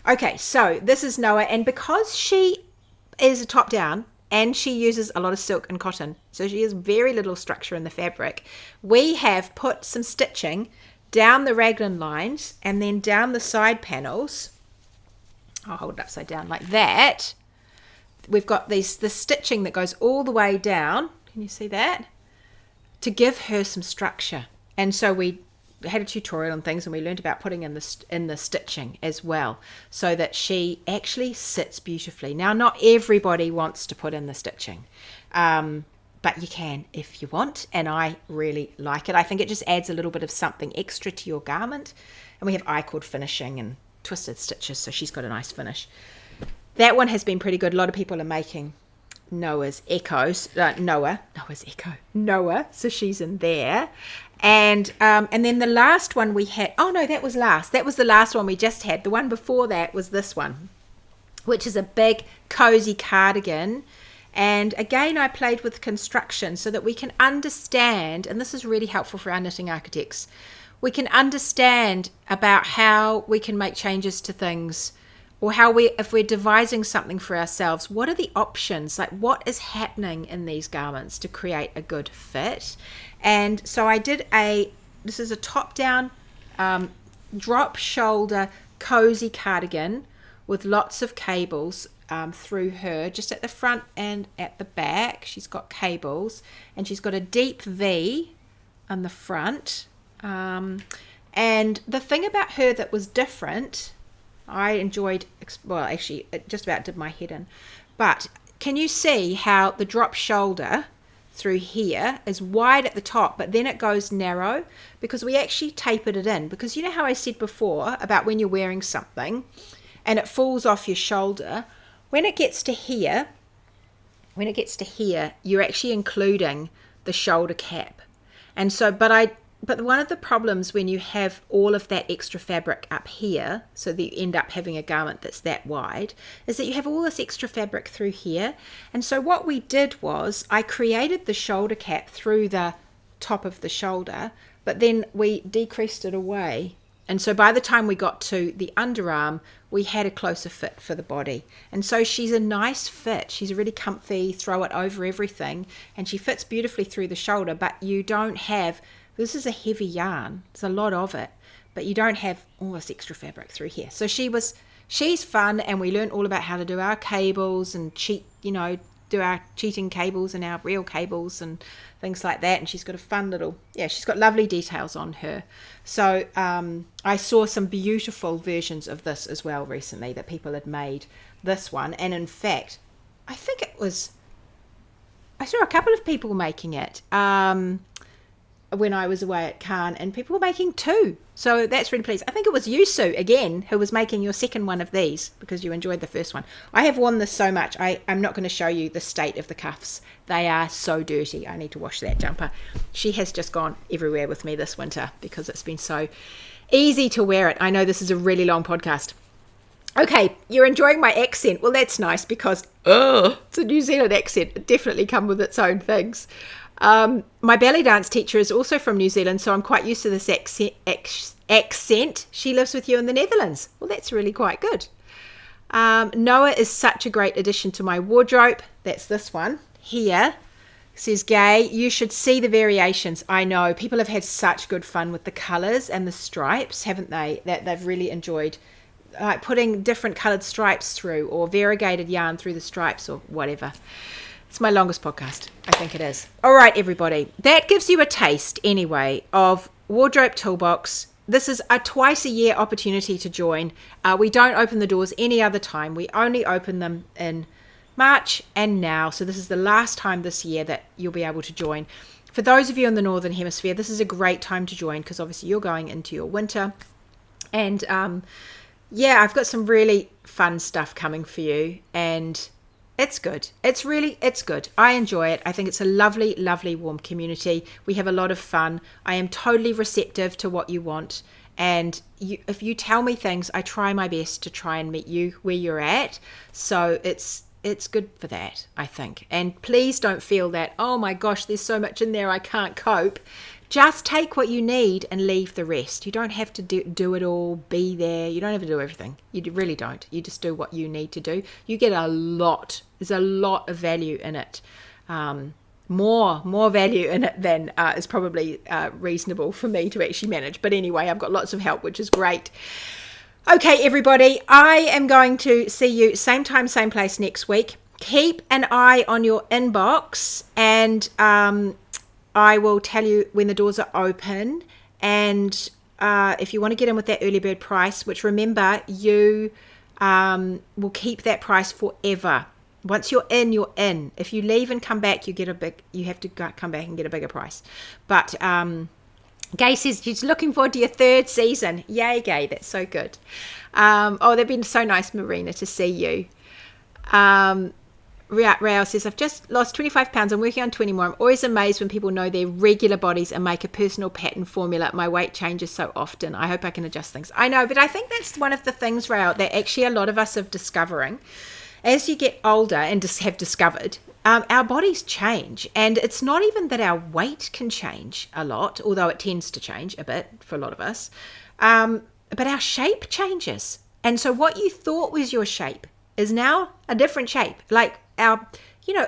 Speaker 1: Okay, so this is Noah, and because she is a top down and she uses a lot of silk and cotton, so she has very little structure in the fabric, we have put some stitching down the raglan lines and then down the side panels. I'll hold it upside down like that. We've got the stitching that goes all the way down. Can you see that? To give her some structure. And so we had a tutorial on things, and we learned about putting in the stitching as well, so that she actually sits beautifully. Now, not everybody wants to put in the stitching, but you can if you want, and I really like it. I think it just adds a little bit of something extra to your garment. And we have I-cord finishing and twisted stitches, so she's got a nice finish. That one has been pretty good. A lot of people are making Noah's Echo. So she's in there. And then the last one we had, that was the last one we just had. The one before that was this one, which is a big cozy cardigan. And again, I played with construction so that we can understand, and this is really helpful for our knitting architects, we can understand about how we can make changes to things, or if we're devising something for ourselves, what are the options? Like, what is happening in these garments to create a good fit? And so I did this is a top-down drop shoulder cozy cardigan with lots of cables through her, just at the front and at the back. She's got cables, and she's got a deep V on the front. And the thing about her that was different, I enjoyed, well, actually, it just about did my head in. But can you see how the drop shoulder through here is wide at the top, but then it goes narrow? Because we actually tapered it in. Because you know how I said before about when you're wearing something and it falls off your shoulder, when it gets to here, you're actually including the shoulder cap. And so, but one of the problems when you have all of that extra fabric up here, so that you end up having a garment that's that wide, is that you have all this extra fabric through here. And so what we did was I created the shoulder cap through the top of the shoulder, but then we decreased it away. And so by the time we got to the underarm, we had a closer fit for the body. And so she's a nice fit. She's really comfy, throw it over everything, and she fits beautifully through the shoulder, but you don't have, this is a heavy yarn, there's a lot of it, but you don't have all this extra fabric through here. So she's fun, and we learned all about how to do our cables and do our cheating cables and our real cables and things like that. And she's got a fun little, she's got lovely details on her. So I saw some beautiful versions of this as well recently that people had made this one. And in fact, I saw a couple of people making it when I was away at Cannes, and people were making two. So that's really pleased. I think it was you, Sue, again, who was making your second one of these because you enjoyed the first one. I have worn this so much. I'm not going to show you the state of the cuffs. They are so dirty. I need to wash that jumper. She has just gone everywhere with me this winter because it's been so easy to wear it. I know this is a really long podcast. Okay, you're enjoying my accent. Well, that's nice because it's a New Zealand accent. It definitely comes with its own things. My ballet dance teacher is also from New Zealand, so I'm quite used to this accent. She lives with you in the Netherlands. Well, that's really quite good. Noah is such a great addition to my wardrobe. That's this one here. It says Gay. You should see the variations. I know people have had such good fun with the colours and the stripes, haven't they? That they've really enjoyed putting different coloured stripes through, or variegated yarn through the stripes, or whatever. It's my longest podcast. I think it is. All right, everybody. That gives you a taste, anyway, of Wardrobe Toolbox. This is a twice-a-year opportunity to join. We don't open the doors any other time. We only open them in March and now. So this is the last time this year that you'll be able to join. For those of you in the Northern Hemisphere, this is a great time to join because obviously you're going into your winter. And I've got some really fun stuff coming for you. And it's good. It's good. I enjoy it. I think it's a lovely, lovely, warm community. We have a lot of fun. I am totally receptive to what you want. And if you tell me things, I try my best to try and meet you where you're at. So it's good for that, I think. And please don't feel that, oh my gosh, there's so much in there I can't cope. Just take what you need and leave the rest. You don't have to do it all, be there. You don't have to do everything. You really don't. You just do what you need to do. You get a lot. There's a lot of value in it. More value in it than is probably reasonable for me to actually manage. But anyway, I've got lots of help, which is great. Okay, everybody, I am going to see you same time, same place next week. Keep an eye on your inbox, and I will tell you when the doors are open, and if you want to get in with that early bird price, which remember you will keep that price forever. Once you're in, you're in. If you leave and come back, you have to come back and get a bigger price. But Gay says she's looking forward to your third season. Yay, Gay, that's so good. That'd been so nice, Marina, to see you. Rael says, I've just lost 25 pounds. I'm working on 20 more. I'm always amazed when people know their regular bodies and make a personal pattern formula. My weight changes so often. I hope I can adjust things. I know, but I think that's one of the things, Rael, that actually a lot of us are discovering. As you get older and just have discovered, our bodies change. And it's not even that our weight can change a lot, although it tends to change a bit for a lot of us. But our shape changes. And so what you thought was your shape is now a different shape. Like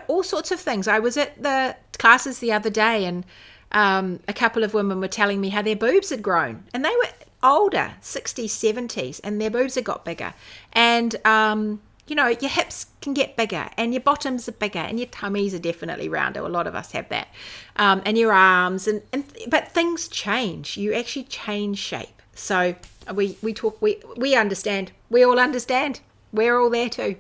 Speaker 1: all sorts of things. I was at the classes the other day, and a couple of women were telling me how their boobs had grown. And they were older, 60s, 70s, and their boobs had got bigger. And, your hips can get bigger, and your bottoms are bigger, and your tummies are definitely rounder. A lot of us have that. And your arms. But things change. You actually change shape. So we understand. We all understand. We're all there too.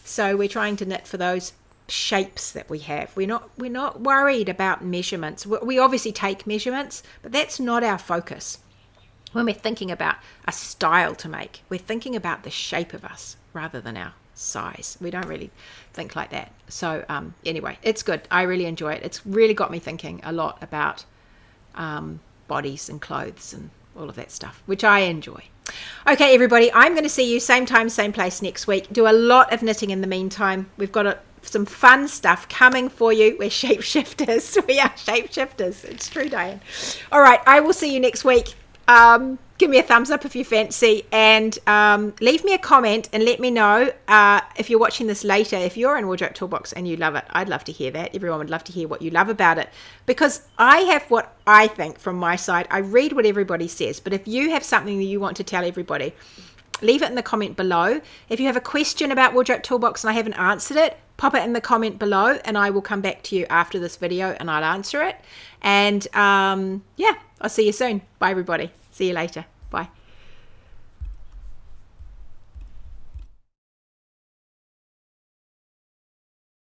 Speaker 1: So we're trying to knit for those shapes that we have. We're not worried about measurements. We obviously take measurements, but that's not our focus. When we're thinking about a style to make, we're thinking about the shape of us rather than our size. We don't really think like that. So anyway, it's good. I really enjoy it. It's really got me thinking a lot about bodies and clothes and all of that stuff, which I enjoy. Okay, everybody, I'm going to see you same time, same place next week. Do a lot of knitting in the meantime. We've got some fun stuff coming for you. We're shapeshifters. We are shapeshifters. It's true, Diane. All right, I will see you next week. Give me a thumbs up if you fancy, and leave me a comment and let me know if you're watching this later, if you're in Wardrobe Toolbox and you love it. I'd love to hear that. Everyone would love to hear what you love about it, because I have what I think from my side. I read what everybody says, but if you have something that you want to tell everybody, leave it in the comment below. If you have a question about Wardrobe Toolbox and I haven't answered it, pop it in the comment below and I will come back to you after this video and I'll answer it. And I'll see you soon. Bye, everybody. See you later. Bye.